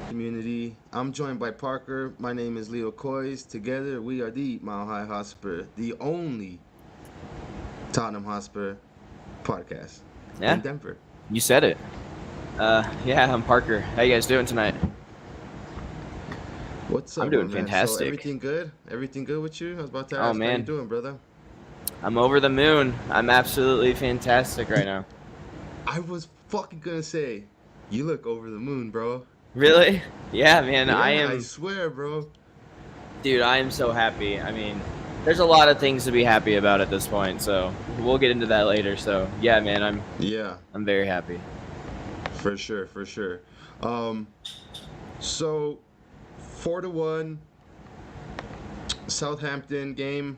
community. I'm joined by Parker. My name is Leo Coys. Together, we are the Mile High Hotspur, the only Tottenham Hotspur podcast Yeah, in Denver. you said it. Yeah, I'm Parker. How you guys doing tonight? What's I'm up, my doing man? So fantastic. everything good? Everything good with you? I was about to Oh ask, how you man, doing, brother? I'm over the moon. I'm absolutely fantastic right now. I was fucking gonna say, you look over the moon, bro. Really? Yeah, man. I Yeah, I am, swear, bro. dude. I am so happy. I mean, there's a lot of things to be happy about at this point. So we'll get into that later. So yeah, man. Yeah, I'm very happy. for sure, for sure. Um, so 4-1 Southampton game.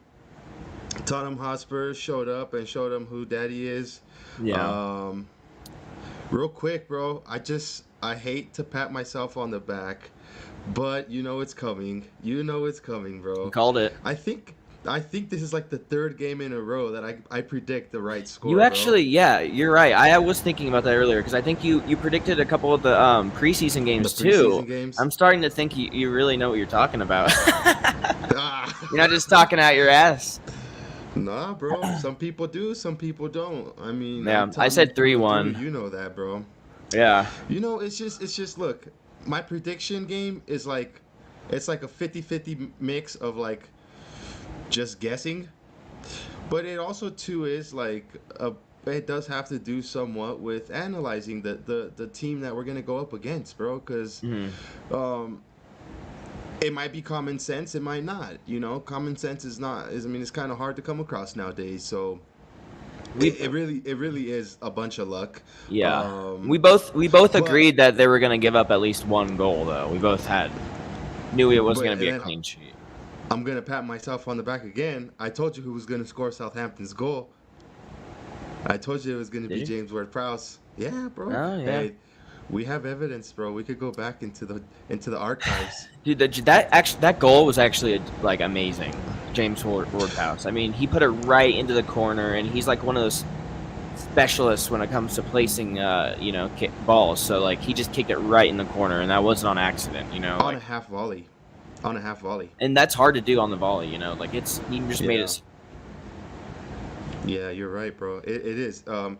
Tottenham Hotspur showed up and showed them who daddy is. Yeah. Um, Real quick, bro. I hate to pat myself on the back, but you know it's coming. You know it's coming, You bro. called it. I think I think this is like the third game in a row that I predict the right You score, bro. actually, yeah, you're right. I was thinking about that earlier because I think you predicted a couple of the preseason The games too. preseason games. I'm starting to think you really know what you're talking about. Ah. You're not just talking out your ass. Nah, bro. Some people do, some people don't. I mean, I'm Yeah, I Tottenham said through three and through. one. You know that, bro. Yeah, You know, it's just look, my prediction game is like it's like a 50-50 mix of like just guessing, but it also too is like a it does have to do somewhat with analyzing the team that we're gonna go up against, bro. Because hmm um, it might be common sense, it might not. You know, common sense is not. Is I mean, it's kind of hard to come across nowadays. So we it really is a bunch of luck. yeah Um, we both but agreed that they were gonna give up at least one goal though. We both had knew it was but gonna and be a then clean sheet. I'm gonna pat myself on the back again. I told you who was gonna score Southampton's goal. I told you it was gonna Did be you? James Ward-Prowse. Yeah, bro. Oh yeah, Hey, we have evidence, bro. We could go back into the archives. dude. That goal was actually like amazing. James Ward-Prowse. I mean, he put it right into the corner, and he's like one of those specialists when it comes to placing balls. So like he just kicked it right in the corner, and that wasn't on accident. On a half volley. On a half volley. And that's hard to do on the volley. Like he just made Yeah. it. Yeah, you're right, bro. It is. Uh,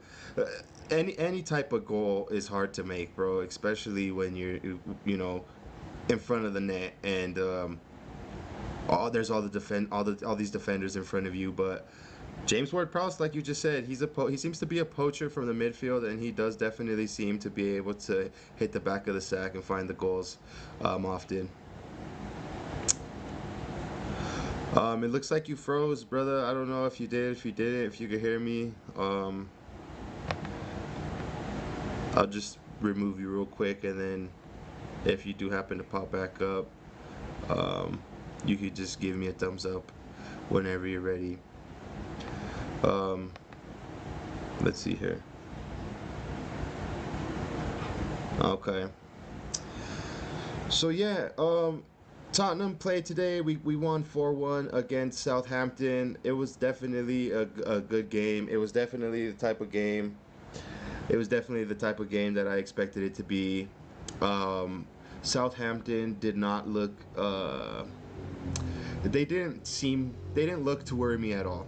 any type of goal is hard to make, bro. Especially when you know in front of the net and there's all these defenders in front of you. But James Ward-Prowse, like you just said, he seems to be a poacher from the midfield, and he does definitely seem to be able to hit the back of the sack and find the goals often. It looks like you froze, brother. I don't know if you did, if you didn't, if you could hear me. I'll just remove you real quick, and then if you do happen to pop back up, um, you could just give me a thumbs up whenever you're ready. Um, let's see here. Okay. So yeah, Tottenham played today. We won 4-1 against Southampton. It was definitely a good game. It was definitely the type of game. It was definitely the type of game that I expected it to be. Um, Southampton did not look. They didn't look to worry me at all.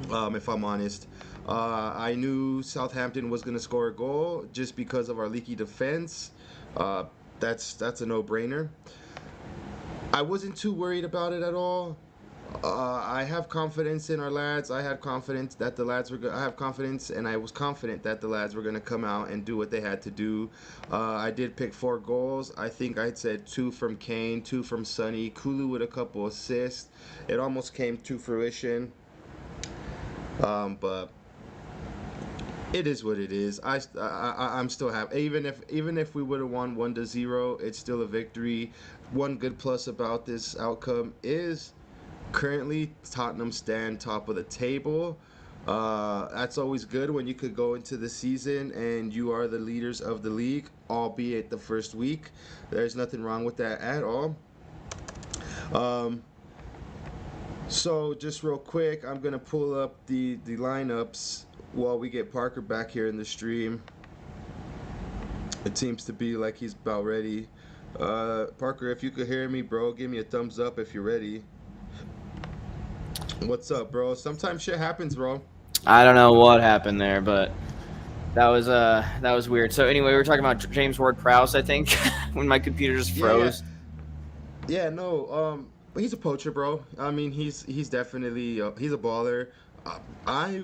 If I'm honest. I knew Southampton was going to score a goal just because of our leaky defense. Uh, that's a no-brainer. I wasn't too worried about it at all. I have confidence in our lads. I had confidence that the lads were. I have confidence, and I was confident that the lads were going to come out and do what they had to do. I did pick 4 goals. I think I said 2 from Kane, 2 from Sonny, Kulu with a couple assists. It almost came to fruition, but it is what it is. I'm still happy. Even if we would have won 1-0, it's still a victory. One good plus about this outcome is currently Tottenham stand top of the table. That's always good when you could go into the season and you are the leaders of the league, albeit the first week. There's nothing wrong with that at all. Um, so just real quick, I'm gonna pull up the lineups while we get Parker back here in the stream. It seems to be like he's about ready. Parker, if you could hear me, bro, give me a thumbs up if you're ready. What's up, bro? Sometimes shit happens, bro. I don't know what happened there, but that was weird. So anyway, we were talking about James Ward-Prowse, I think, when my computer just Yeah, yeah, froze. yeah. No, he's a poacher, bro. I mean, he's definitely he's a baller. Uh, I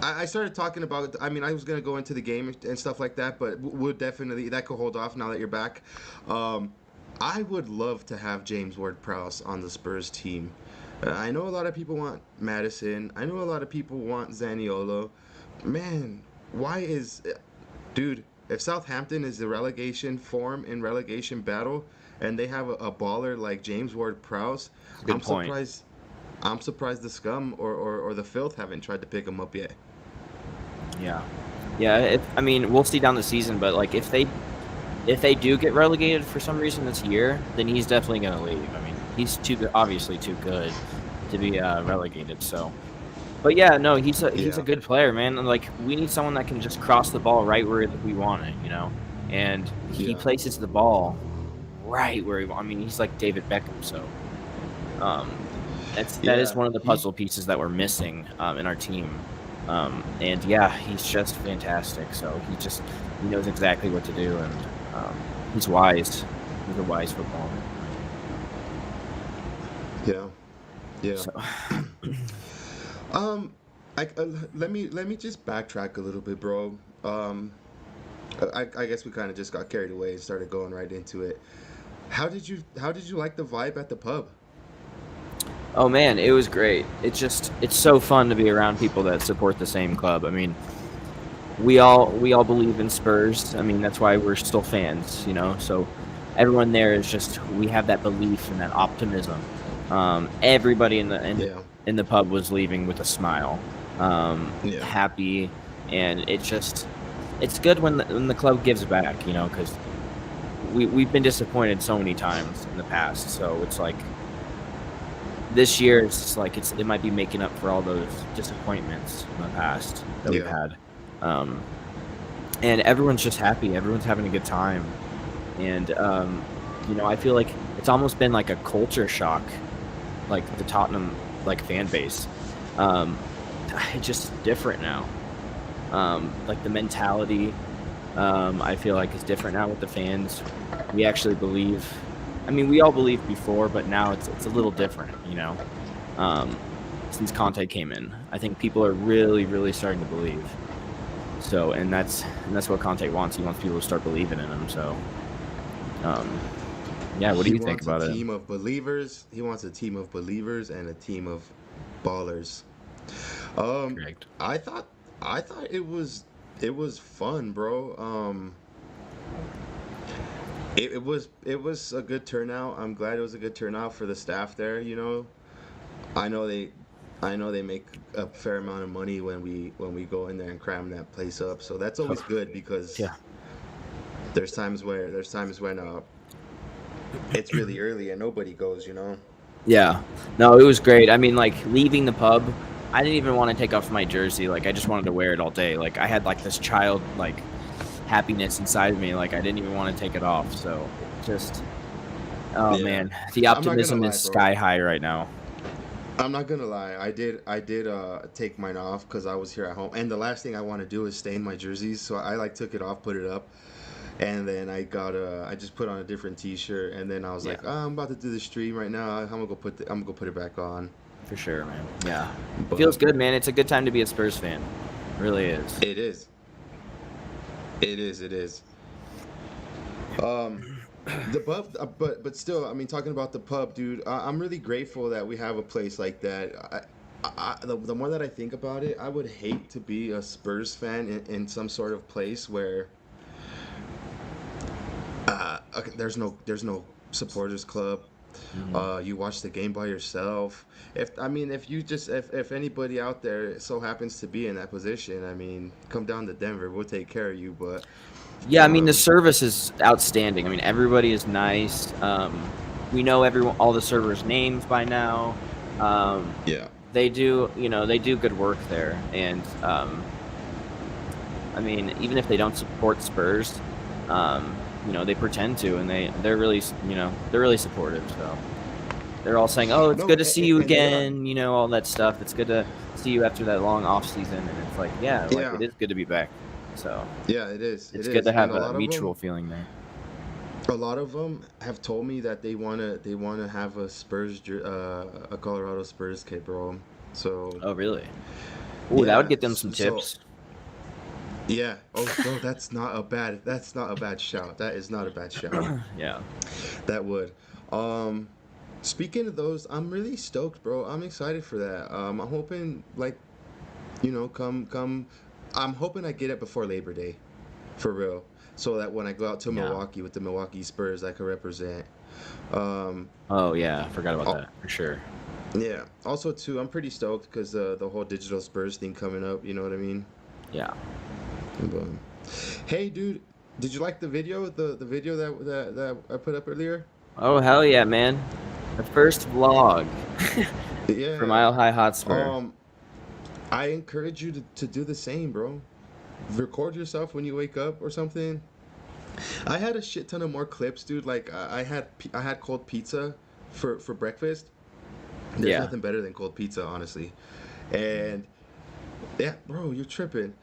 I started talking about. I mean, I was gonna go into the game and stuff like that, but would definitely that could hold off now that you're back. Um, I would love to have James Ward-Prowse on the Spurs team. I know a lot of people want Madison. I know a lot of people want Zaniolo. Man, why is dude? If Southampton is the relegation form in relegation battle, and they have a baller like James Ward-Prowse, That's a I'm good point. surprised. I'm surprised the scum or the filth haven't tried to pick him up yet. Yeah, yeah. I mean, we'll see down the season, but like if they do get relegated for some reason this year, then he's definitely gonna leave. I mean, he's obviously too good to be relegated. So, but yeah, no, he's a Yeah, good player, man. And like we need someone that can just cross the ball right where we want it, you know. And he yeah, places the ball right where he wants. I mean, he's like David Beckham. So, um, that is yeah. one of the puzzle pieces that we're missing in our team. And yeah, he's just fantastic. So he knows exactly what to do, and he's wise. He's a wise footballer. Yeah, yeah. So Um, let me just backtrack a little bit, bro. I guess we kind of just got carried away and started going right into it. How did you like the vibe at the pub? oh man, it was great. It's so fun to be around people that support the same club. I mean, we all believe in Spurs. I mean, that's why we're still fans, you know. So everyone there is just we have that belief and that optimism. Everybody Yeah, in the pub was leaving with a smile, yeah, happy, and it's good when the club gives back, you know, because we've been disappointed so many times in the past. So it's like this year, it's just like it might be making up for all those disappointments in the past that we've yeah, had. Um, and everyone's just happy. Everyone's having a good time, and you know, I feel like it's almost been like a culture shock, like the Tottenham like fan base. Um, it's just different now. Like the mentality, I feel like is different now with the fans. We actually believe. I mean, we all believed before, but now it's a little different, you know. Um, since Conte came in, I think people are really starting to believe. So, and that's what Conte wants. He wants people to start believing in him. So, um, yeah. What do he you think wants a about it? team of believers. He wants a team of believers and a team of ballers. Um, Correct. I thought it was fun, bro. It was a good turnout. I'm glad it was a good turnout for the staff there. I know they I know they make a fair amount of money when we go in there and cram that place up. So that's always good because Yeah. there's times when it's really early and nobody goes. Yeah. No, it was great. I mean, like leaving the pub, I didn't even want to take off my jersey. Like I just wanted to wear it all day. Like I had like this child like happiness inside of me. Like I didn't even want to take it off. So just oh Yeah. man, the I'm not gonna optimism is lie, bro. sky high right now. I'm not gonna lie. I did take mine off because I was here at home, and the last thing I want to do is stain my jerseys. So I like took it off, put it up, and then I just put on a different T-shirt, and then I was Yeah, like, I'm about to do the stream right now. I'm gonna go put it back on. for sure, man. Yeah. Feels But good, man. It's a good time to be a Spurs fan. It really is. it is, it is. Um, the pub, but still, I mean, talking about the pub, dude, I'm really grateful that we have a place like that. The more that I think about it, I would hate to be a Spurs fan in some sort of place where okay, there's no supporters club. Mhm. You watch the game by yourself. If anybody out there so happens to be in that position, I mean, come down to Denver. We'll take care of you. But Yeah, I mean the um, service is outstanding. I mean everybody is nice. We know all the servers' names by now. Um, yeah, they do good work there, and I mean even if they don't support Spurs, um, they pretend to, and they're really they're really supportive. So they're all saying, "Oh, it's No, good to see you and they are. again," all that stuff. It's good to see you after that long off season, and it's like, yeah, like Yeah, it is good to be back. So yeah, it is. It it's good is, to and have a mutual feeling there. a lot of them have told me that they wanna have a Colorado Spurs kit, bro. So Oh, really? Oh, that would yeah, get them some so tips. yeah. Oh, bro, that's not a bad shout. That is not a bad shout. Yeah. That would. Um, Speaking of those, I'm really stoked, bro. I'm excited for that. I'm hoping like, come. I'm hoping I get it before Labor Day, for real, so that when I go out to Yeah. Milwaukee with the Milwaukee Spurs, I can represent. Um, Oh, yeah. I forgot about al- that for sure. yeah. Also, too, I'm pretty stoked because the whole digital Spurs thing coming up. You know what I mean? Yeah. But, hey, dude, did you like the video? The video that I put up earlier? Oh, hell yeah, man. The first vlog for Yeah. Mile High Hotspur. Um, I encourage you to do the same, bro. Record yourself when you wake up or something. I had a shit ton of more clips, dude. Like I had cold pizza for breakfast. There's Yeah. nothing better than cold pizza, honestly. And yeah, bro, you're tripping.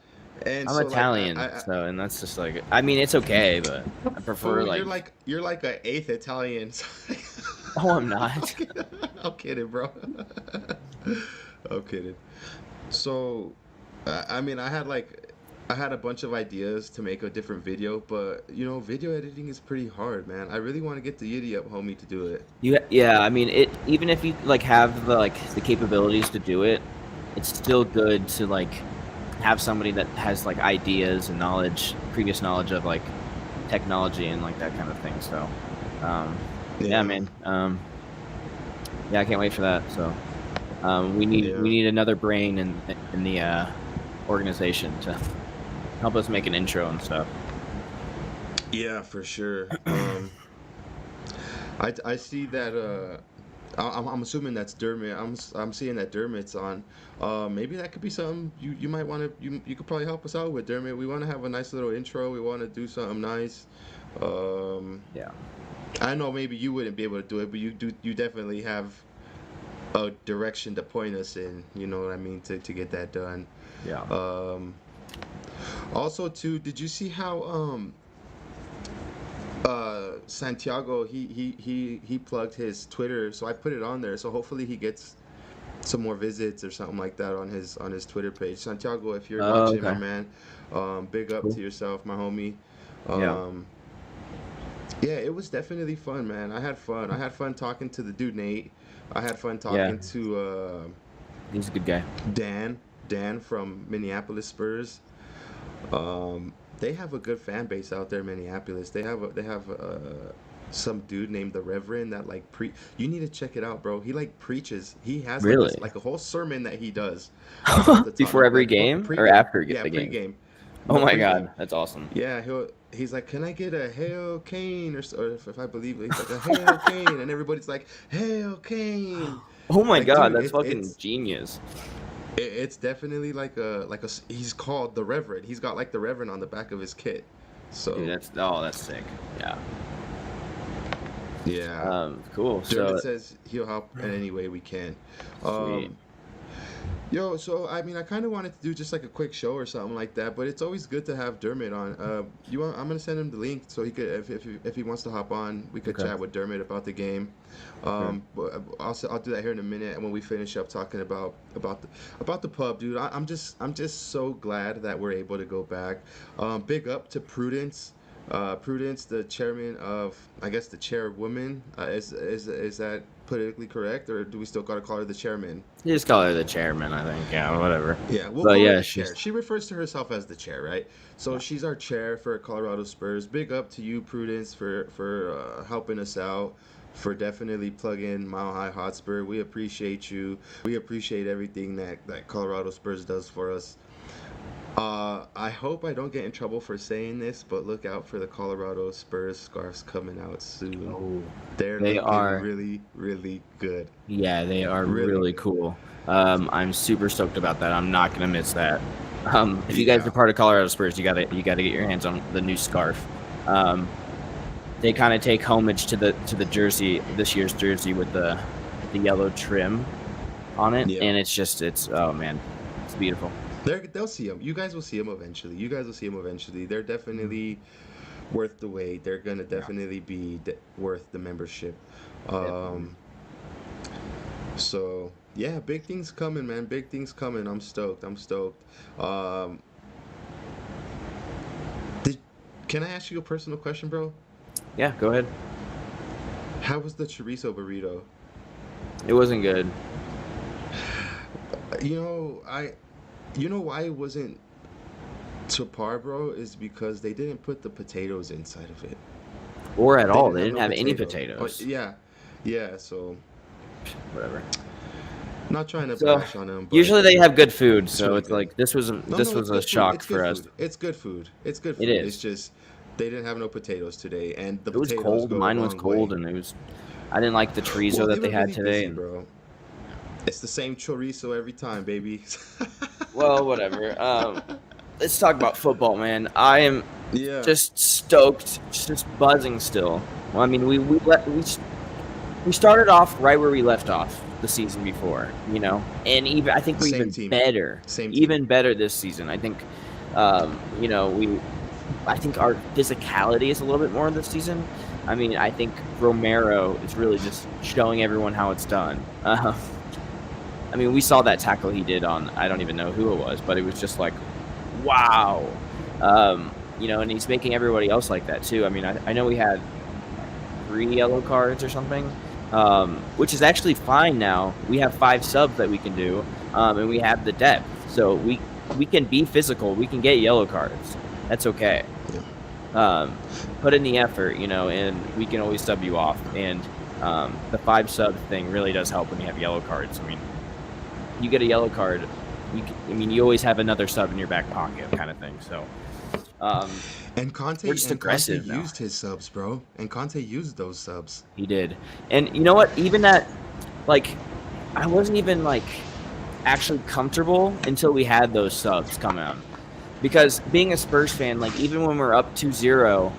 And I'm so like Italian, so and that's just like I mean it's okay, but I prefer fool, like you're like an eighth Italian. oh I'm not. I'm kidding, bro. I'm kidding. So, I mean, I had a bunch of ideas to make a different video, but video editing is pretty hard, man. I really want to get the Yiddy up, homie, to do it. Yeah, I mean it even if you like have the capabilities to do it, it's still good to like have somebody that has like ideas and previous knowledge of like technology and like that kind of thing. So yeah, Yeah, man. Yeah, I can't wait for that. So we yeah, need another brain in the organization to help us make an intro and stuff. yeah, for sure. I see that. I'm assuming that's Dermot. I'm seeing that Dermot's on. Maybe that could be something you might want to you could probably help us out with, Dermot. We want to have a nice little intro. We want to do something nice. Um, Yeah. I know maybe you wouldn't be able to do it, but you definitely have a direction to point us in. You know what I mean to get that done. Yeah. Um, Also, too, did you see how Santiago he plugged his Twitter, so I put it on there. So hopefully he gets some more visits or something like that on his Twitter page. Santiago, if you're Oh, watching, my okay. man, big up to Cool. yourself, my homie. Yeah. Um, yeah, it was definitely fun, man. I had fun. I had fun talking to the dude Nate. I had fun Yeah. talking to He's a good guy. Dan from Minneapolis Spurs. They have a good fan base out there in Minneapolis. They have some dude named the Reverend that like you need to check it out, bro. He like preaches. He has like Really? a whole sermon that he does about the Before Tottenham every like game or pregame. after Yeah, the game? pregame. Oh No, my pregame. God, that's awesome. Yeah, he's like, "Can I get a Hail Kane?" or if I believe it, he's like a Hail Kane and everybody's like, "Hail Kane." Oh my Like, God, dude, that's fucking genius. it's definitely he's called the Reverend. He's got like the Reverend on the back of his kit. Dude, So, that's sick. Yeah. yeah. Cool. Dermot So says he'll help in any way we can. sweet. Um, Yo, so I mean, I kind of wanted to do just like a quick show or something like that, but it's always good to have Dermot on. I'm gonna send him the link so he could, if he wants to hop on, we could Okay. chat with Dermot about the game. Sure. But I'll do that here in a minute when we finish up talking about the pub, dude. I'm just so glad that we're able to go back. Big up to Prudence. Prudence, the chairman of, I guess the chairwoman. Is that politically correct, or do we still gotta call her the chairman? You just call her the chairman, I think. Yeah, whatever. Yeah, we'll But call her yeah, the chair. she's She refers to herself as the chair, right? So yeah. she's our chair for Colorado Spurs. Big up to you, Prudence, for helping us out, for definitely plugging Mile High Hotspur. We appreciate you. We appreciate everything that Colorado Spurs does for us. I hope I don't get in trouble for saying this, but look out for the Colorado Spurs scarves coming out soon. Oh, They're they looking are. really, really good. Yeah, they are Really really good. cool. I'm super stoked about that. I'm not gonna miss that. If you guys Yeah. are part of Colorado Spurs, you gotta get your hands on the new scarf. Um, they kind of take homage to the jersey, this year's jersey with the yellow trim on it, and it's oh man, it's beautiful. They'll see them. You guys will see them eventually. They're definitely worth the wait. They're gonna definitely be worth the membership. So yeah, big things coming, man. Big things coming. I'm stoked. Can I ask you a personal question, bro? Yeah, go ahead. How was the chorizo burrito? It wasn't good. You know why it wasn't to par, bro? Is because they didn't put the potatoes inside of it. Or at all. They didn't have any potatoes. Yeah. So whatever. Not trying to bash on them. But usually they have good food, so it's like this was a shock for us. It's good food. It is. It's just they didn't have no potatoes today, and the potatoes was cold. Go Mine was cold, way. and it was. I didn't like the chorizo that they had really today. Busy, bro. It's the same chorizo every time, baby. Well, whatever. Let's talk about football, man. I am just stoked, just buzzing still. Well, I mean, we started off right where we left off the season before, and even I think we're even better, better this season. I think, I think our physicality is a little bit more this season. I mean, I think Romero is really just showing everyone how it's done. I mean, we saw that tackle he did on, I don't even know who it was, but it was just like, wow. And he's making everybody else like that too. I mean, I know we had 3 yellow cards or something, which is actually fine now. We have 5 subs that we can do, and we have the depth. So we can be physical. We can get yellow cards. That's okay. Put in the effort, and we can always sub you off. And the 5 sub thing really does help when you have yellow cards. I mean, you get a yellow card, you always have another sub in your back pocket, kind of thing. So, and Conte, we're just aggressive now. Used his subs, bro. And Conte used those subs. He did, and you know what? Even that, I wasn't even actually comfortable until we had those subs come out. Because being a Spurs fan, even when we're up 2-0,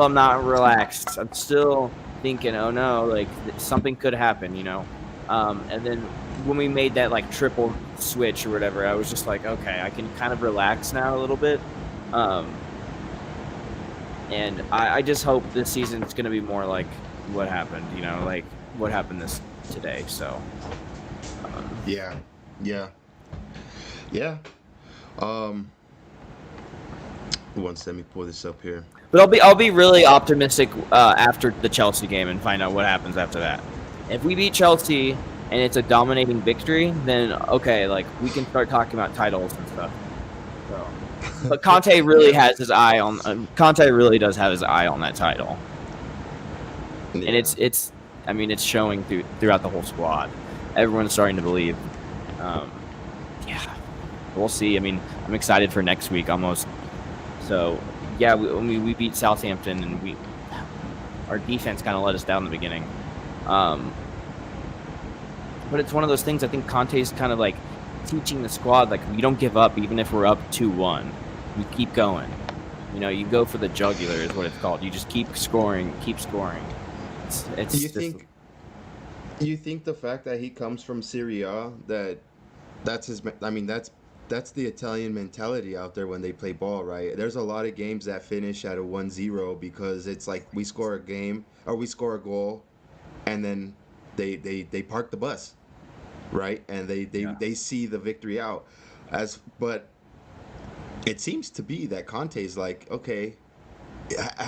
I'm not relaxed. I'm still thinking, oh no, something could happen, And then when we made that triple switch or whatever, I was just like, okay, I can kind of relax now a little bit. And I just hope this season is going to be more like what happened, what happened today. So. Yeah. Let me pull this up here. But I'll be really optimistic after the Chelsea game and find out what happens after that. If we beat Chelsea and it's a dominating victory, then okay, we can start talking about titles and stuff. So, but Conte really has his eye on. Conte really does have his eye on that title, and it's showing throughout the whole squad. Everyone's starting to believe. We'll see. I mean, I'm excited for next week almost. So, yeah, we beat Southampton, and our defense kind of let us down in the beginning. But it's one of those things. I think Conte's kind of teaching the squad we don't give up even if we're up 2-1. We keep going. You go for the jugular is what it's called. You just keep scoring. Do you think the fact that he comes from Serie A that's his? I mean, that's the Italian mentality out there when they play ball, right? There's a lot of games that finish at a 1-0 because it's we score a game or we score a goal, and then they park the bus, right? And they see the victory out, but it seems to be that Conte's okay,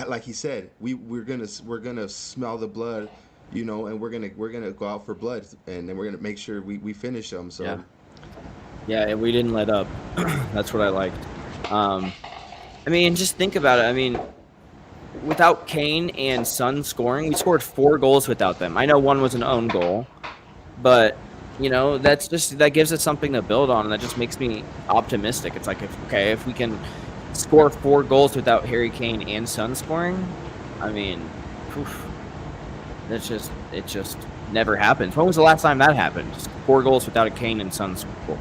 like he said, we're gonna smell the blood, and we're gonna go out for blood, and then we're gonna make sure we finish them. So. Yeah, we didn't let up. That's what I liked. Just think about it. Without Kane and Son scoring, we scored 4 goals without them. I know one was an own goal, but that gives us something to build on, and that just makes me optimistic. It's if we can score 4 goals without Harry Kane and Son scoring, it just never happens. When was the last time that happened? Just 4 goals without a Kane and Son goal.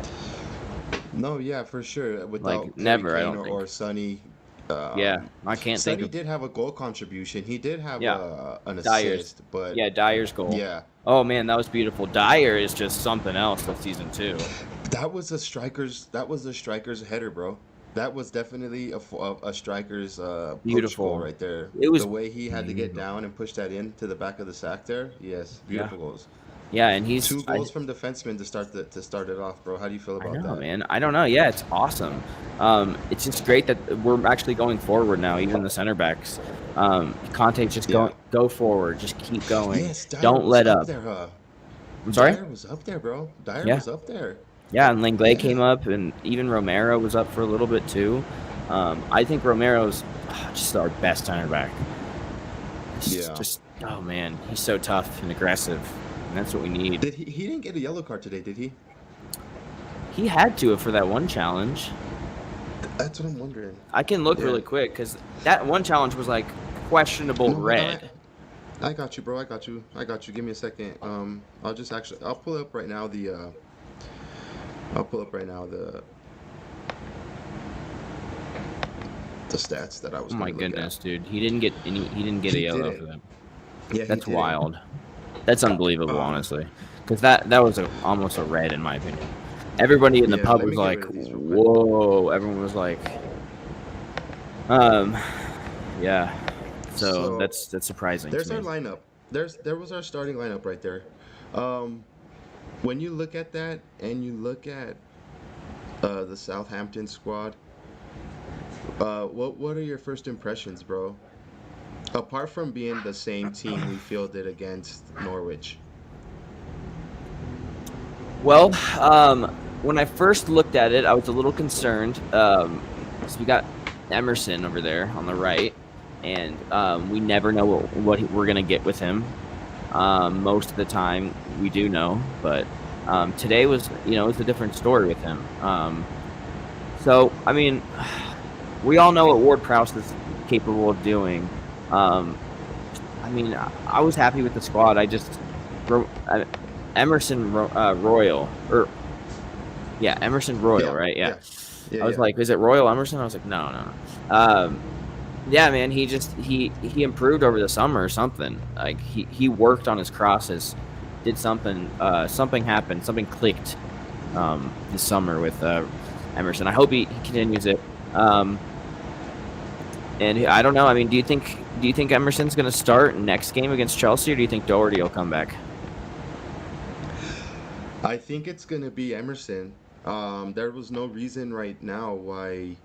No, yeah, for sure. Without never, Kane I don't think. Or Sonny, Yeah, I can't think Sonny of. did have a goal contribution. He did have Yeah, an Dyer's. assist, but Yeah, Dyer's goal. yeah, Oh man, that was beautiful. Dyer is just something else this season too. that was a striker's header, bro. That was definitely a striker's poach goal Beautiful. right there. It was The way he had to get down beautiful. and push that into the back of the sack there. Yes, Yeah, beautiful goals. yeah, and he's. Two goals from defensemen to start it off, bro. How do you feel I about know, that? man. I don't know. Yeah, it's awesome. It's just great that we're actually going forward now, even the center backs. Conte's just Yeah. go forward, just keep going. Yes, Dyer Don't was let up up. there, huh? I'm sorry? Dyer was up there, bro. Dyer Yeah. was up there. Yeah, and Langlais came Yeah. up, and even Romero was up for a little bit too. I think Romero's just our best center back. He's Yeah. just, oh man, he's so tough and aggressive, and that's what we need. He didn't get a yellow card today, did he? He had to for that one challenge. That's what I'm wondering. I can look Yeah. really quick because that one challenge was like questionable No, hold on, red. I got you, bro. I got you. Give me a second. I'll pull up right now the stats that I was Oh my gonna look goodness, at. dude, he didn't get a He yellow didn't. for that. Yeah, he That's didn't. wild. That's unbelievable, Um, honestly, because that was almost a red in my opinion. Everybody in the yeah, pub let was me get like, rid of these real quick. "Whoa!" Everyone was like, um, yeah. So So that's surprising there's to our me. lineup. There was our starting lineup right there. Um, when you look at that and you look at the Southampton squad, what are your first impressions, bro? Apart from being the same team we fielded against Norwich. Well, when I first looked at it, I was a little concerned. So we got Emerson over there on the right, and we never know what we're gonna get with him. Most of the time, we do know, but today was, it's a different story with him. So I mean, we all know what Ward-Prowse is capable of doing. I mean, I was happy with the squad. Emerson Royal, Emerson Royal, Yeah, right? Yeah. yeah, yeah, I was yeah. like, is it Royal Emerson? I was like, no. Yeah, man, he improved over the summer or something. Like he worked on his crosses, did something. Something happened. Something clicked this summer with Emerson. I hope he continues it. And I don't know. I mean, do you think Emerson's going to start next game against Chelsea, or do you think Doherty will come back? I think it's gonna be Emerson. There was no reason right now why.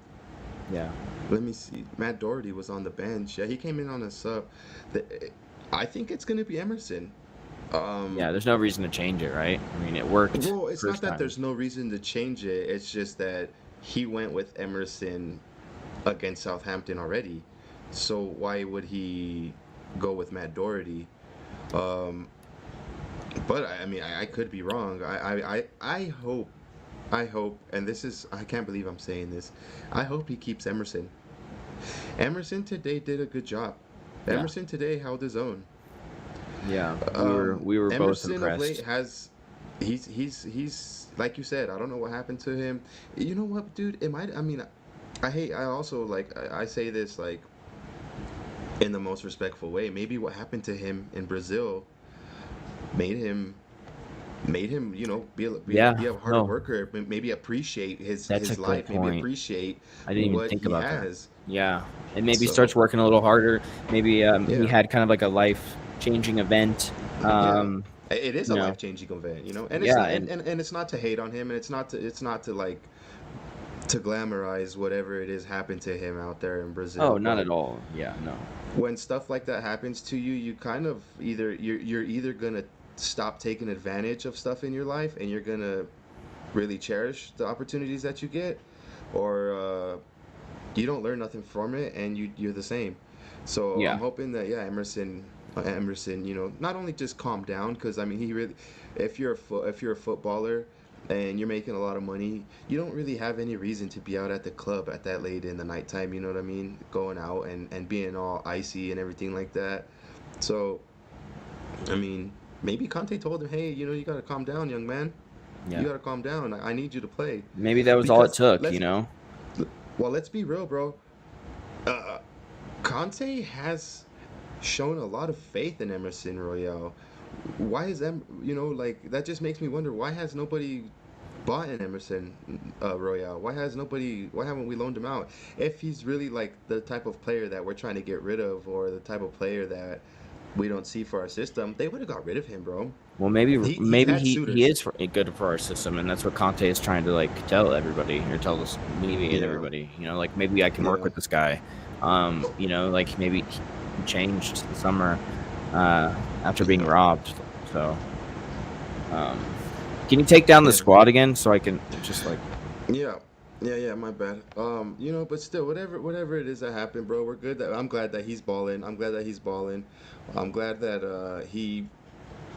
Yeah. Let me see. Matt Doherty was on the bench. Yeah, he came in on a sub. I think it's gonna be Emerson. Yeah, there's no reason to change it, right? I mean, it worked Well, it's not first that time. there's no reason to change it. It's just that he went with Emerson against Southampton already. So why would he go with Matt Doherty? Um, but I mean, I could be wrong. I hope, and I can't believe I'm saying this. I hope he keeps Emerson. Emerson today did a good job. Yeah. Emerson today held his own. Yeah, we were both Emerson of late impressed. has, he's like you said. I don't know what happened to him. You know what, dude? It might. I mean, I also like. I say this like in the most respectful way. Maybe what happened to him in Brazil made him be a harder No, worker, maybe appreciate that's a his good life, maybe point. appreciate I didn't even what think he about that. has. Yeah, and maybe So starts working a little harder. Maybe he yeah, had kind of like a life-changing event. yeah, it is You a know, life-changing event, and it's yeah, not, and and it's not to hate on him, and it's not to like to glamorize whatever it is happened to him out there in oh, Brazil. not at But all. Yeah, no. when stuff like that happens to you, you kind of you're either gonna stop taking advantage of stuff in your life, and you're gonna really cherish the opportunities that you get, or you don't learn nothing from it, and you're the same. So I'm Yeah, hoping that yeah, Emerson, not only just calm down, because I mean he really, if you're a footballer and you're making a lot of money, you don't really have any reason to be out at the club at that late in the nighttime. You know what I mean? Going out and being all icy and everything like that. So I mean, maybe Conte told him, hey, you gotta calm down, young man. You yeah. gotta calm down. I need you to play, Maybe that was all it because took. You know. let's be real, bro. Uh, Conte has shown a lot of faith in Emerson Royale. Why is like that just makes me wonder why has nobody bought an Emerson Royale? Why haven't we loaned him out? If he's really like the type of player that we're trying to get rid of, or the type of player that we don't see for our system, they would have got rid of him, bro. Well, maybe He's maybe had he suitors. is good for our system, and that's what Conte is trying to like tell everybody or tell us me and Yeah, everybody. Like maybe I can work yeah. with this guy. Like maybe he changed the summer after being robbed. So, can you take down the Yeah. squad again so I can just like? Yeah. Yeah, my bad. But still, whatever it is that happened, bro, we're good. I'm glad that he's balling. I'm glad that he's balling. I'm glad that he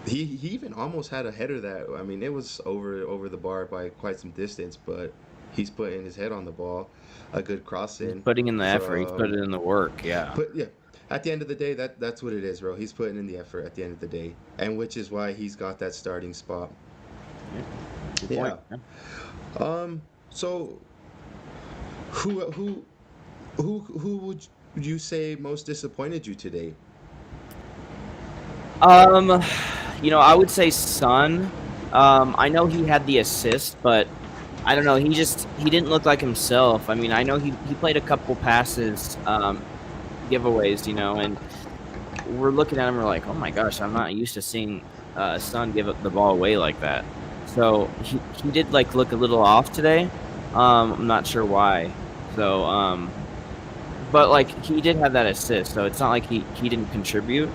even almost had a header that, I mean, it was over the bar by quite some distance, but he's putting his head on the ball, a good cross He's in putting in the effort. He's from. putting in the work. Yeah. But yeah, at the end of the day, that's what it is, bro. He's putting in the effort at the end of the day, and which is why he's got that starting spot. Yeah. Good point. Yeah. Yeah. So who who who would you say most disappointed you today? Um, I would say Son. I know he had the assist, but I don't know. He didn't look like himself. I mean, I know he played a couple passes, giveaways, and we're looking at him. We're like, oh my gosh, I'm not used to seeing Son give up the ball away like that. So he did like look a little off today. I'm not sure why. So but like he did have that assist, so it's not like he didn't contribute.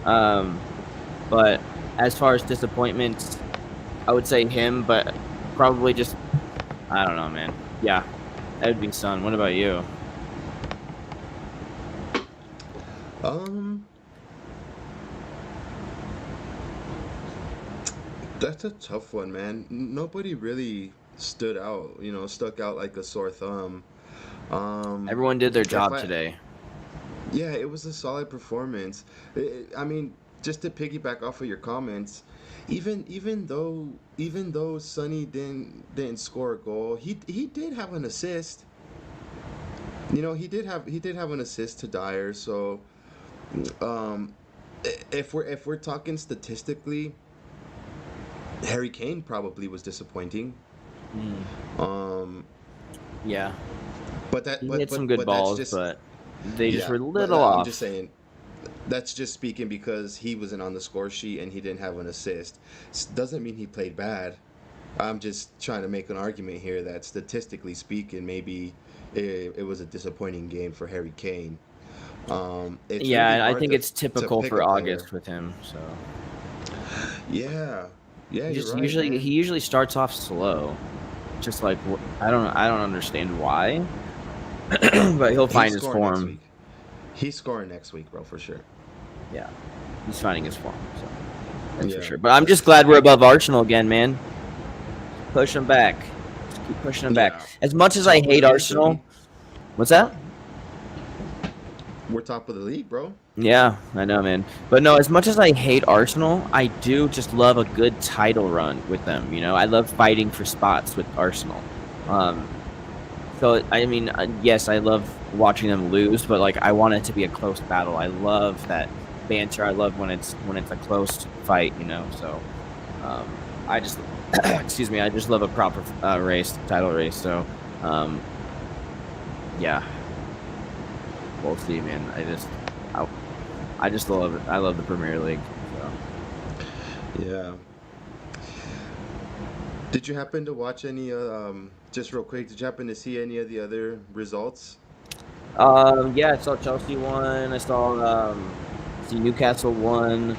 Um, but as far as disappointments, I would say him, but probably just I don't know, man. Yeah, that would be Son. What about you? Um, that's a tough one, man. Nobody really stuck out like a sore thumb. Um, Everyone did their if job I today. Yeah, it was a solid performance. I mean, just to piggyback off of your comments, even though Sonny didn't score a goal, he did have an assist. He did have an assist to Dyer. So, um, if we're talking statistically, Harry Kane probably was disappointing. Mm, Um, yeah, but that he but hit some but good but that's balls, just but they just yeah. were a But little I'm just off. saying that's just speaking because he wasn't on the score sheet and he didn't have an assist. Doesn't mean he played bad. I'm just trying to make an argument here that statistically speaking, maybe it was a disappointing game for Harry Kane. It's really Yeah, I hard think it's to typical pick a for player. August with him. So Yeah, yeah, he you're just right, usually he man. usually starts off slow. Just like I don't understand why, but he'll He's find his scoring next form. week. He's scoring next week, bro, for sure. Yeah, he's finding his form. So that's for Yeah. sure. But I'm just glad we're above Arsenal again, man. Push them back. Just keep pushing them back. Yeah. As much as I Top of the hate league, baby. Arsenal, what's that? We're top of the league, bro. Yeah, I know, man. But no, as much as I hate Arsenal, I do just love a good title run with them. I love fighting for spots with Arsenal. Um, so I mean, yes, I love watching them lose, but like I want it to be a close battle. I love that banter. I love when it's a close fight. So I just excuse me, I just love a proper title race. So um, yeah, we'll see, man. I just love it. I love the Premier League. So. Yeah. Did you happen to watch any? Just real quick, did you happen to see any of the other results? Yeah, I saw Chelsea won. I saw see Newcastle won.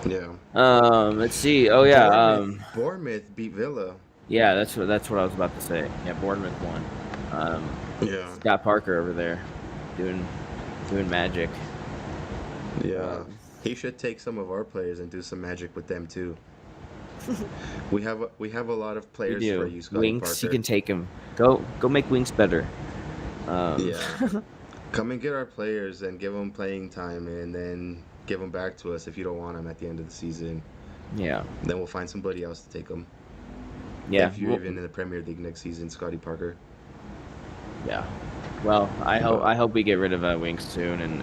Yeah. Let's see. Oh yeah. Bournemouth beat Villa. Yeah, that's what I was about to say. Yeah, Bournemouth won. Yeah. Scott Parker over there doing magic. Yeah. Um, He should take some of our players and do some magic with them too. We have a lot of we players for do. you, Scotty Winks, you Parker. can take him. Go make Winks better. Um, Yeah. Come and get our players and give them playing time, and then give them back to us if you don't want them at the end of the season. yeah, Then we'll find somebody else to take them. yeah, If you're even in the Premier League next season, Scotty Parker. yeah. Well, Uh, I hope we get rid of Winks soon, and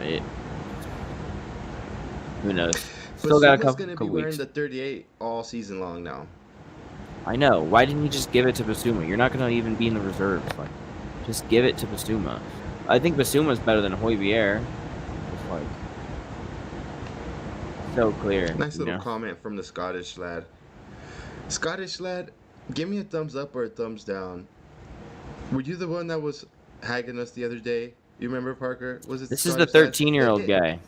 who knows? Still got a Basuma's gonna be couple wearing weeks. the 38 all season long now. I know. Why didn't you just give it to Basuma? You're not gonna even be in the reserves. Like, just give it to Basuma. I think Basuma's better than Hoybier. Just like so clear, Nice you little know. comment from the Scottish lad. Scottish lad, give me a thumbs up or a thumbs down. Were you the one that was hagging us the other day? You remember, Parker? Was it the This is the Scottish lad? 13-year-old guy.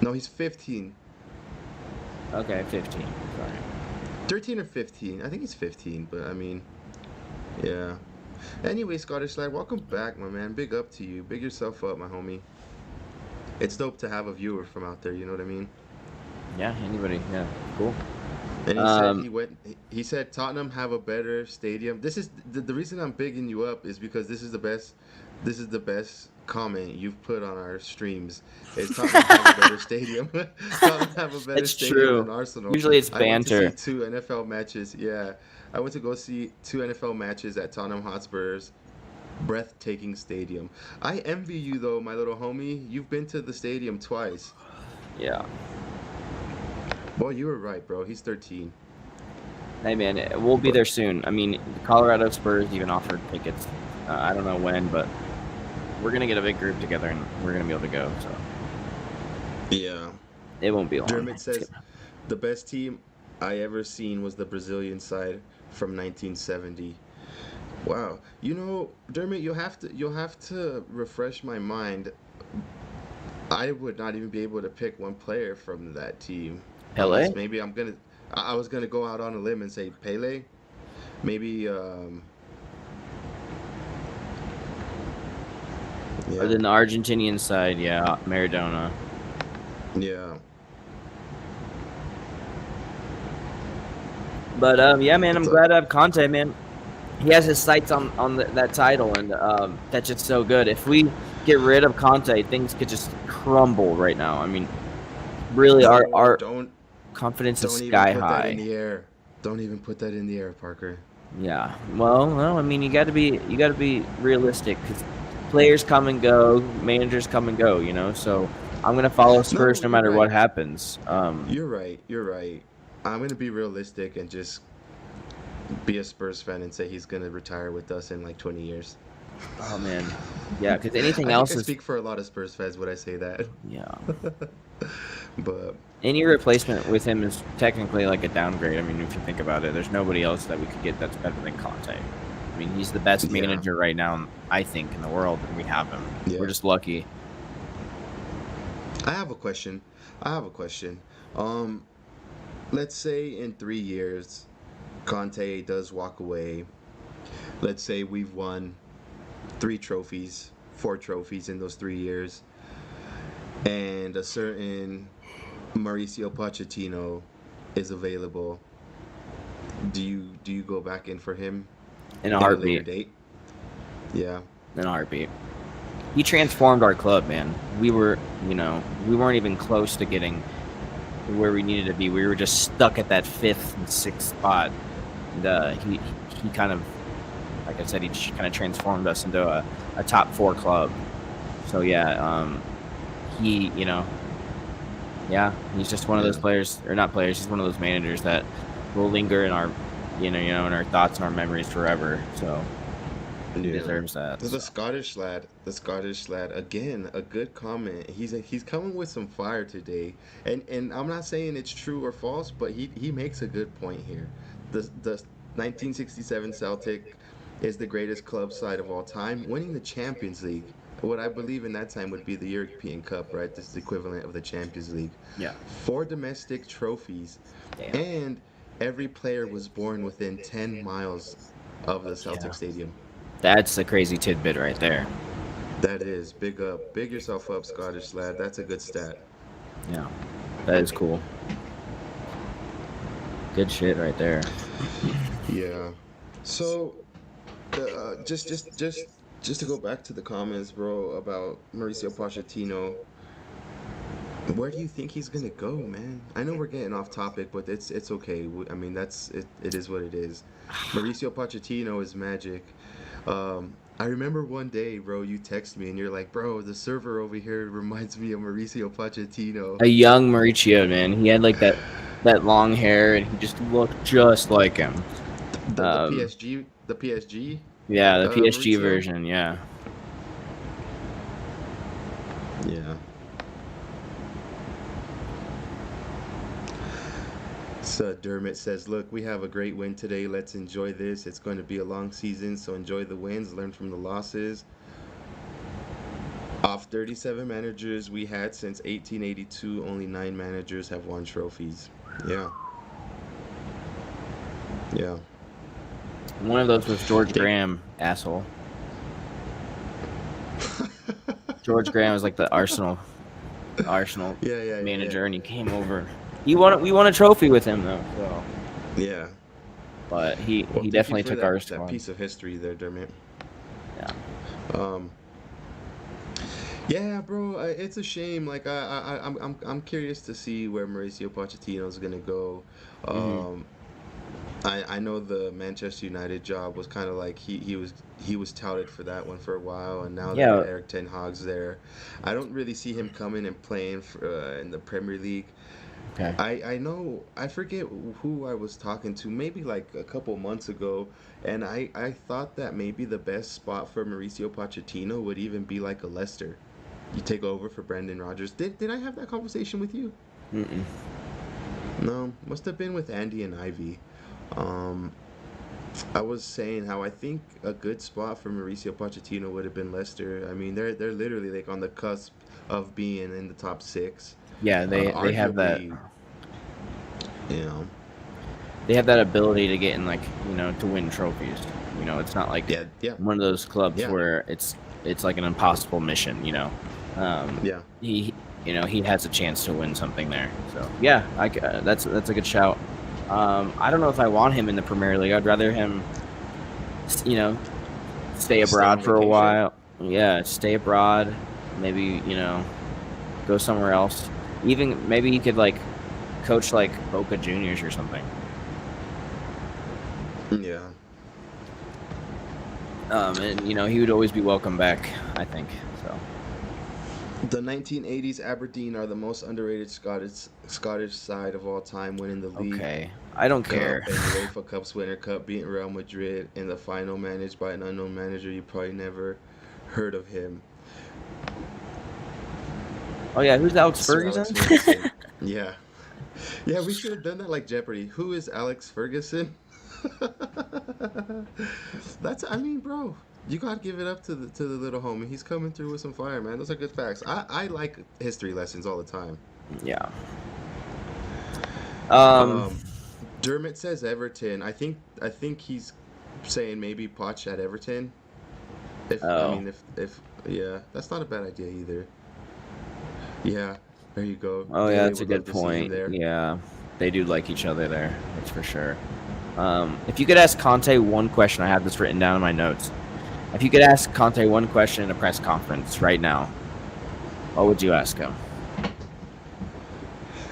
No, he's 15. Okay, 15. Sorry. 13 or 15. I think he's 15, but I mean, yeah. Anyway, Scottish lad, welcome back, my man. Big up to you. Big yourself up, my homie. It's dope to have a viewer from out there, you know what I mean? Yeah, anybody. Yeah, cool. And he said Um, he went. He said Tottenham have a better stadium. This is the reason I'm bigging you up is because this is the best. This is the best comment you've put on our streams. Is Tottenham have a better stadium? Tottenham have a better it's stadium true. than Arsenal. Usually it's I went to see banter. two NFL matches. Yeah, I went to go see two NFL matches at Tottenham Hotspur's breathtaking stadium. I envy you though, my little homie. You've been to the stadium twice. Yeah. Boy, you were right, bro. He's 13. Hey man, we'll be But there soon. I mean, the Colorado Spurs even offered tickets. I don't know when, but we're gonna get a big group together and we're gonna be able to go. So yeah. it won't be long. Dermot says the best team I ever seen was the Brazilian side from 1970. Wow. You know, Dermot, you'll have to refresh my mind. I would not even be able to pick one player from that team Pele? unless maybe I was gonna go out on a limb and say Pele. Maybe Or yeah. then the Argentinian side, yeah, Maradona. Yeah. But yeah, man, I'm It's a glad to have Conte, man. He has his sights on that title, and that's just so good. If we get rid of Conte, things could just crumble right now. I mean, really, no, our confidence is don't even sky put that in high. the air. Don't even put that in the air, Parker. Yeah. Well, no, I mean, you got to be realistic because players come and go, managers come and go. You know, so I'm gonna follow No, Spurs no you're matter what right. happens. You're right. You're right. I'm gonna be realistic and just be a Spurs fan and say he's gonna retire with us in like 20 years. Oh man, yeah, because anything I think else I is speak for a lot of Spurs fans when I say that. yeah. But Any replacement with him is technically like a downgrade. I mean, if you think about it, there's nobody else that we could get that's better than Conte. I mean, he's the best yeah, manager right now, I think, in the world, and we have him. We're yeah. just lucky. I have a question. I have a question. Um, let's say in 3 years, Conte does walk away. Let's say we've won 3 trophies, 4 trophies in those 3 years, and a certain Mauricio Pochettino is available. Do you go back in for him In a in a later heartbeat. date? Yeah. In a heartbeat. He transformed our club, man. We were, we weren't even close to getting where we needed to be. We were just stuck at that 5th and 6th spot. And he kind of, like I said, he kind of transformed us into a top 4 club. So yeah, he, yeah, he's just one of those Yeah. players, or not players. He's one of those managers that will linger in our, in our thoughts and our memories forever. So he Yeah. deserves that. The So. Scottish lad, again, a good comment. He's coming with some fire today, and I'm not saying it's true or false, but he makes a good point here. The 1967 Celtic is the greatest club side of all time, winning the Champions League. What I believe in that time would be the European Cup, right? This is the equivalent of the Champions League. Yeah. 4 domestic trophies, Damn. and every player was born within 10 miles of the Yeah. Celtic Stadium. That's a crazy tidbit right there. That is big up. Big yourself up, Scottish lad. That's a good stat. Yeah. That is cool. Good shit right there. Yeah. So, just to go back to the comments, bro, about Mauricio Pochettino. Where do you think he's gonna go, man? I know we're getting off topic, but it's okay. I mean, that's it. It is what it is. Mauricio Pochettino is magic. I remember one day, bro, you text me and you're like, bro, the server over here reminds me of Mauricio Pochettino. A young Mauricio, man. He had like that long hair, and he just looked just like him. The Um, PSG yeah, the PSG Mauricio. version. Yeah. Yeah. So Dermot says, "Look, we have a great win today. Let's enjoy this. It's going to be a long season, so enjoy the wins, learn from the losses. Off 37 managers we had since 1882, only 9 managers have won trophies." Yeah. Yeah. One of those was George Think Graham, asshole. George Graham was like the Arsenal yeah. manager, and he came over. We won a trophy with him though. So, Yeah. but he Well, he thank you definitely for took our that squad. piece of history there, Dermot. Yeah. Um, yeah, bro, it's a shame. Like I'm curious to see where Mauricio Pochettino is gonna go. Hmm. Um, I know the Manchester United job was kind of like he was touted for that one for a while, and now that Yeah. Eric Ten Hag's there, I don't really see him coming and playing for, in the Premier League. Okay. I know I forget who I was talking to, maybe like a couple months ago, and I thought that maybe the best spot for Mauricio Pochettino would even be like a Leicester. You take over for Brendan Rodgers. Did I have that conversation with you? Mm-mm. No, must have been with Andy and Ivy. Um, I was saying how I think a good spot for Mauricio Pochettino would have been Leicester. I mean, they're literally like on the cusp of being in the top 6. Yeah, they have that Arguably, you know, they have that ability to get in, like, to win trophies. It's not like yeah, one of those clubs yeah, where it's like an impossible mission. yeah. He has a chance to win something there. So yeah, that's a good shout. I don't know if I want him in the Premier League. I'd rather him, you know, stay Stay on abroad for a vacation. while. Yeah, stay abroad. Maybe, go somewhere else. Even maybe he could like coach like Boca Juniors or something. Yeah. And he would always be welcome back, I think. So The 1980s Aberdeen are the most underrated Scottish side of all time, winning the league okay, I don't care. Cup and UEFA Cups winner cup, beating Real Madrid in the final, managed by an unknown manager. You probably never heard of him, Oh yeah, who's Alex Sir Ferguson? Alex Ferguson. Yeah, yeah. We should have done that like Jeopardy. Who is Alex Ferguson? That's. I mean, bro. You gotta give it up to the little homie. He's coming through with some fire, man. Those are good facts. I like history lessons all the time. Yeah. Um. Um, Dermot says Everton. I think he's saying maybe Poch at Everton. If I Oh. mean if yeah, that's not a bad idea either. Yeah, there you go. Oh yeah, Lele that's a would love good to see him point. there. Yeah, they do like each other there. That's for sure. If you could ask Conte one question, I have this written down in my notes. If you could ask Conte one question in a press conference right now, what would you ask him?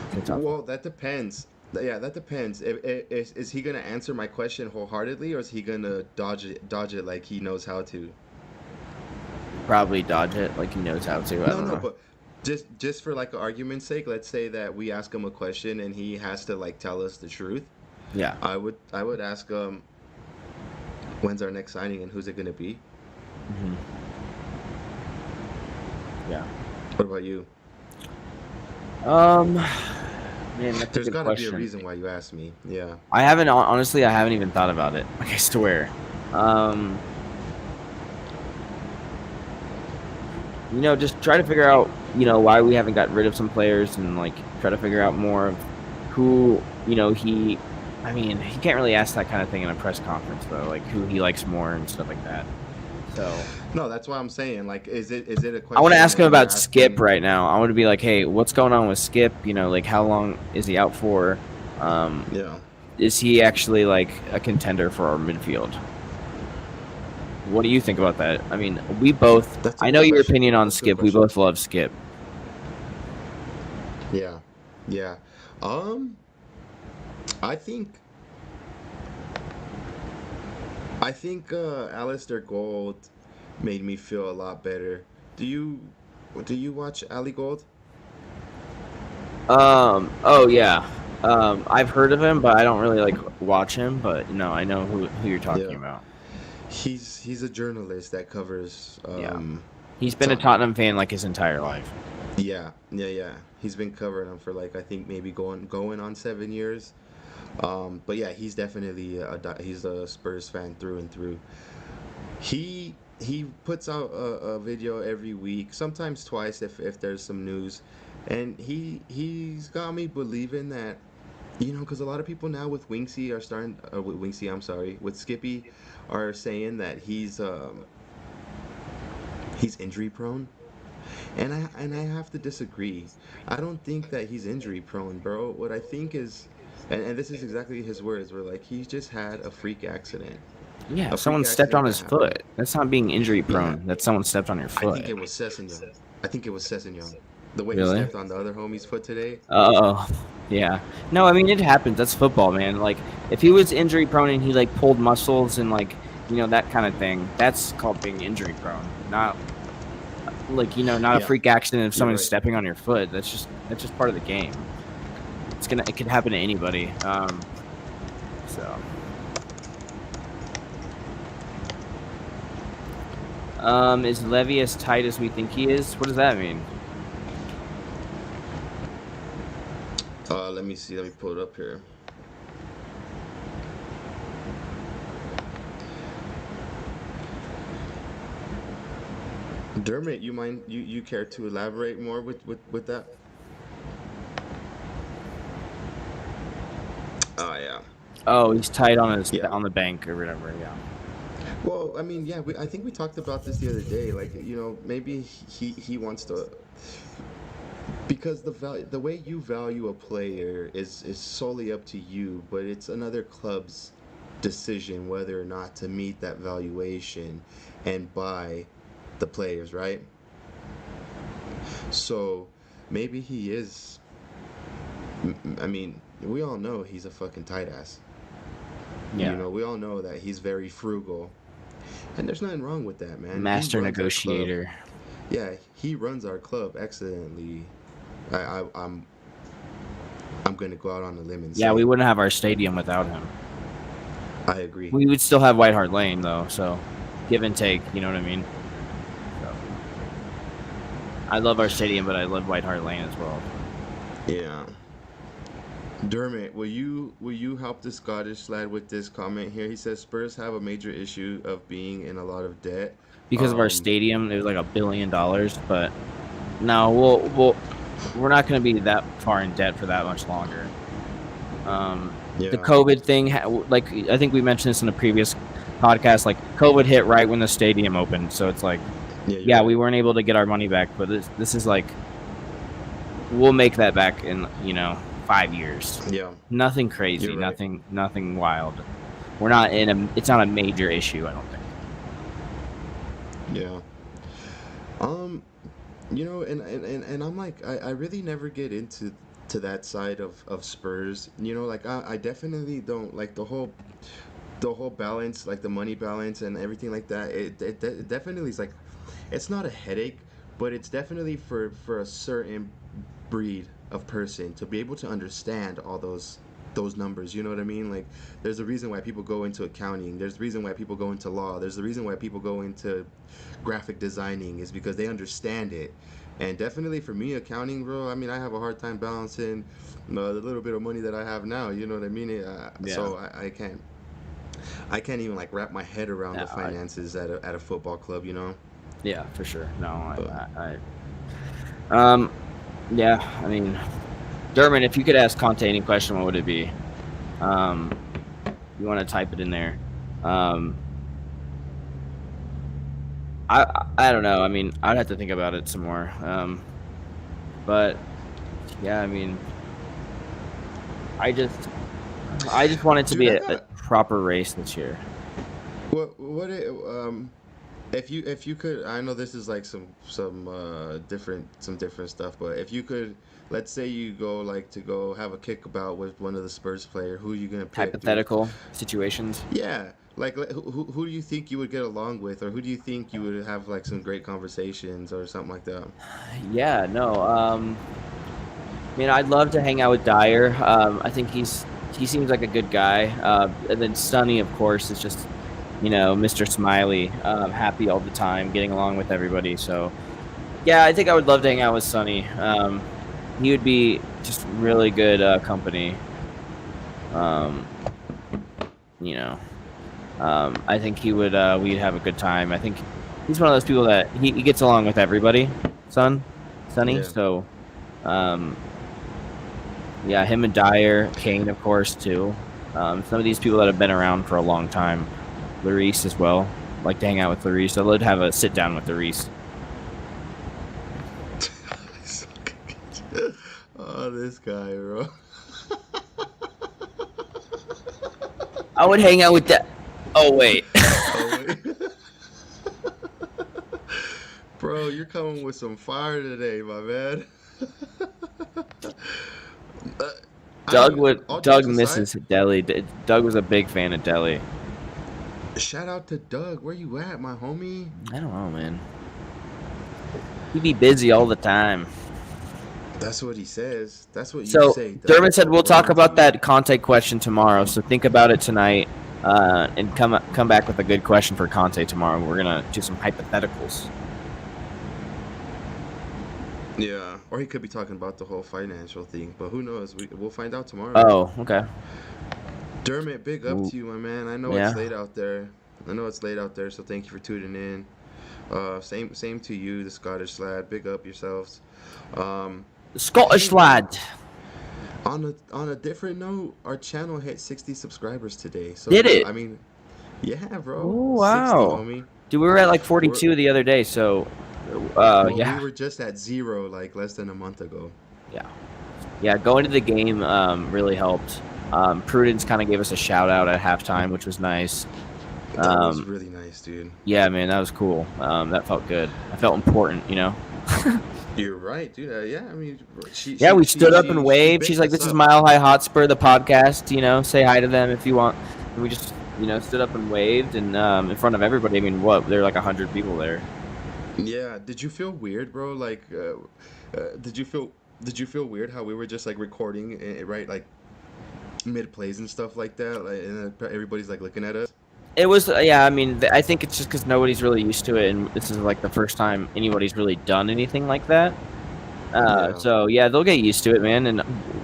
It's a tough one. Well, that depends. Yeah, that depends. Is he gonna answer my question wholeheartedly, or is he gonna dodge it like he knows how to? Probably dodge it like he knows how to. I No, don't no, know. but just for like argument's sake, let's say that we ask him a question and he has to like tell us the truth. Yeah. I would ask him, when's our next signing and who's it gonna be? Hmm. Yeah. What about you? Man, that's a There's good got to be a question. reason why you asked me. Yeah. Honestly, I haven't even thought about it. Like, I swear. Um, just try to figure out, why we haven't got rid of some players, and like try to figure out more of who, I mean, he can't really ask that kind of thing in a press conference though, like who he likes more and stuff like that. So No, that's why I'm saying. Like, is it a I want to question ask him that you're about Skip asking? right now. I want to be like, hey, what's going on with Skip? Like how long is he out for? Um, Yeah. is he actually like a contender for our midfield? What do you think about that? I mean, That's a I know good your question. opinion on That's a good Skip. We question. both love Skip. Yeah. Yeah. Um, I think Alistair Gold made me feel a lot better. Do you do you watch Ali Gold? Oh yeah. I've heard of him, but I don't really like watch him. But no, I know who you're talking Yeah, about. he's a journalist that covers Yeah, he's been a Tottenham. Tottenham fan like his entire life. Yeah. He's been covering them for like I think maybe going on 7 years. But yeah, he's definitely he's a Spurs fan through and through. He puts out a video every week, sometimes twice if there's some news, and he's got me believing that because a lot of people now with Winksy are starting with Winksy, I'm sorry, with Skippy, are saying that he's injury prone. And I have to disagree. I don't think that he's injury prone, bro. What I think is, and this is exactly his words, were like he just had a freak accident. Yeah, A someone freak stepped on accident that his happened. foot. That's not being injury Yeah, prone. That's someone stepped on your I think foot. it was Sessignon. I think it was Sessignon. The way he Really? stepped on the other homie's foot today. Oh, yeah. No, I mean it happens. That's football, man. Like if he was injury prone and he like pulled muscles and like that kind of thing, that's called being injury prone. Not like not a Yeah, freak accident if you're someone's right. stepping on your foot. That's just part of the game. It could happen to anybody. So is Levy as tight as we think he is? What does that mean? Let me see. Let me pull it up here. Dermot, you mind you care to elaborate more with that? Oh yeah. Oh, he's tight on Yeah. on the bank or whatever. Yeah. Well, I mean, yeah, I think we talked about this the other day. Like, maybe he wants to, because the way you value a player is solely up to you, but it's another club's decision whether or not to meet that valuation and buy the players, right? So maybe he is. I mean, we all know he's a fucking tight ass. Yeah. We all know that he's very frugal. And there's nothing wrong with that, man. He Master runs our club. negotiator. Yeah, he runs our club excellently. I'm gonna go out on a limb and Yeah, we say wouldn't have our stadium without him. I agree. We would still have White Hart Lane though, so give and take. You know what I mean? So, I love our stadium, but I love White Hart Lane as well. Yeah. Dermot, will you help the Scottish lad with this comment here? He says Spurs have a major issue of being in a lot of debt. Because of our Um, stadium, it was like $1 billion, but no, we're not going to be that far in debt for that much longer. The yeah, COVID thing, like I think we mentioned this in a previous podcast, like COVID hit right when the stadium opened, so it's like, yeah, you're yeah, we right. weren't able to get our money back, but this is like we'll make that back in 5 years. Yeah, Nothing crazy, you're right. nothing wild. We're not in a. It's not a major issue, I don't think. Yeah. Um, and I'm like, I really never get into to that side of Spurs. Like I definitely don't like the whole balance, like the money balance and everything like that. It definitely is like, it's not a headache, but it's definitely for a certain breed of person to be able to understand all those numbers. You know what I mean? Like, there's a reason why people go into accounting. There's a reason why people go into law. There's a reason why people go into graphic designing, is because they understand it. And definitely for me, accounting, bro. I mean, I have a hard time balancing the little bit of money that I have now. You know what I mean? Yeah, So I can't even like wrap my head around yeah, the finances at a football club. yeah, for sure. No, But um, yeah. I mean, Dermot, if you could ask Conte any question, what would it be? Um, you want to type it in there. Um, I don't know. I mean, I'd have to think about it some more. But yeah, I mean, I just want it to be dude, I a got proper race this year. if you could, I know this is like some different stuff, but if you could, let's say you go like to go have a kickabout with one of the Spurs player, who are you gonna pick, dude? Hypothetical situations. Yeah, who do you think you would get along with, or who do you think you would have like some great conversations or something like that? Yeah, no. I mean, I'd love to hang out with Dyer. I think he seems like a good guy. And then Sonny, of course, is just Mr. Smiley, happy all the time, getting along with everybody. So yeah, I think I would love to hang out with Sonny. He would be just really good company. Um, you know, I think he would. We'd have a good time. I think he's one of those people that he gets along with everybody. Sonny. Yeah. So, um, yeah, him and Dyer, Kane, of course, too. Some of these people that have been around for a long time. Larice as well. Like to hang out with Larice. I'd love to have a sit down with Larice. Oh, this guy, bro. I would hang out with that. Oh wait. Oh, wait. Bro, you're coming with some fire today, my man. uh, I mean, all Doug jokes aside, misses Deli. Doug was a big fan of Deli. shout out to Doug. Where you at, my homie? I don't know, man. He'd be busy all the time. That's what he says. That's what you So say, Doug. Dermot said we'll talk According to about you. that Conte question tomorrow. So think about it tonight, and come back with a good question for Conte tomorrow. We're gonna do some hypotheticals. Yeah, or he could be talking about the whole financial thing, but who knows? We'll find out tomorrow. Oh, okay. Dermot, big up Ooh, to you, my man. I know yeah. it's late out there. So thank you for tuning in. Same to you, the Scottish lad. Big up yourselves. Um, Scottish hey, bro. lad. On a different note, our channel hit 60 subscribers today. So Did it? I mean, yeah, bro, Oh 60, wow. homie. Dude, we were at like We're 42 the other day. So, well, we yeah. were just at 0 like less than a month ago. Yeah, going to the game really helped. Prudence kind of gave us a shout out at halftime, which was nice. That was really nice, dude. Yeah, man, that was cool. That felt good. I felt important, You're right, dude. Yeah, I mean, Yeah, we stood up and she waved. She's baked like, us "This is up. Mile High Hotspur, the podcast. Say hi to them if you want." And we just, stood up and waved, and in front of everybody. I mean, what? There were like 100 people there. Yeah, did you feel weird, bro? Like, did you feel weird how we were just like recording, right, like mid plays and stuff like that, like, and everybody's like looking at us? It was, yeah. I mean, I think it's just because nobody's really used to it, and this is like the first time anybody's really done anything like that. Yeah, So yeah, they'll get used to it, man, and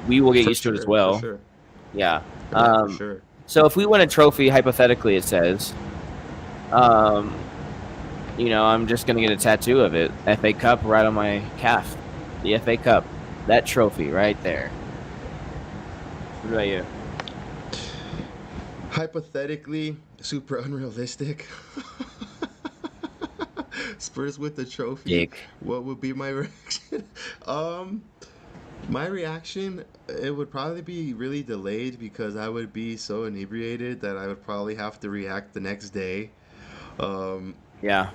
we will get for used to it as sure, for well. sure. Yeah. Yeah, for sure. So if we win a trophy, hypothetically, it says, um, I'm just gonna get a tattoo of it, FA Cup, right on my calf. The FA Cup, that trophy right there. What about you? Hypothetically, super unrealistic. Spurs with the trophy. Jake. What would be my reaction? Um, My reaction, it would probably be really delayed because I would be so inebriated that I would probably have to react the next day. Um, Yeah.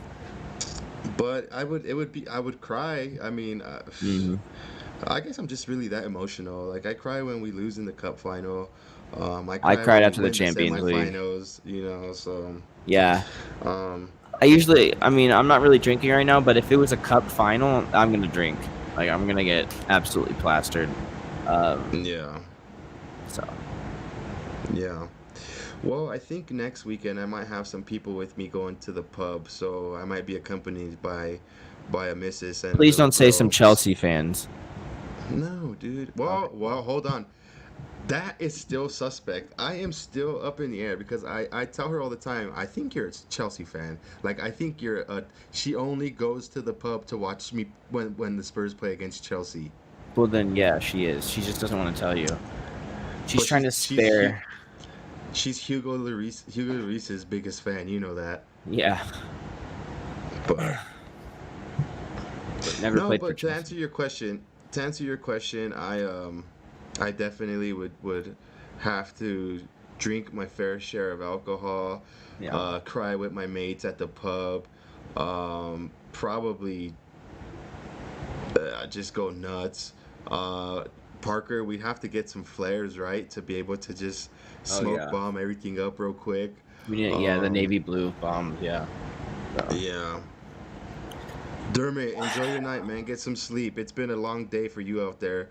but I would cry. I mean, hmm I guess I'm just really that emotional. Like I cry when we lose in the cup final. I I cry cried when we after the win the Champions League. semifinals. So, Yeah. um, I mean, I'm not really drinking right now, but if it was a cup final, I'm gonna drink. Like, I'm gonna get absolutely plastered. Um, yeah, so yeah. Well, I think next weekend I might have some people with me going to the pub, so I might be accompanied by a missus and a please little don't say some girl. Chelsea fans. No, dude. Okay. Well, hold on. That is still suspect. I am still up in the air because I tell her all the time, I think you're a Chelsea fan. Like I think you're a she only goes to the pub to watch me when the Spurs play against Chelsea. Well, then, yeah, she is. She just doesn't want to tell you. She's But trying to spare. she's Hugo Lloris's biggest fan, you know that. Yeah, But but never no, played for but Chelsea. to answer your question, I definitely would have to drink my fair share of alcohol, Yeah. cry with my mates at the pub, probably just go nuts. Uh, Parker, we'd have to get some flares, right, to be able to just Oh smoke yeah. bomb everything up real quick. Yeah, the navy blue bombs. Yeah. So. Yeah. Dermot, enjoy your night, man. Get some sleep. It's been a long day for you out there.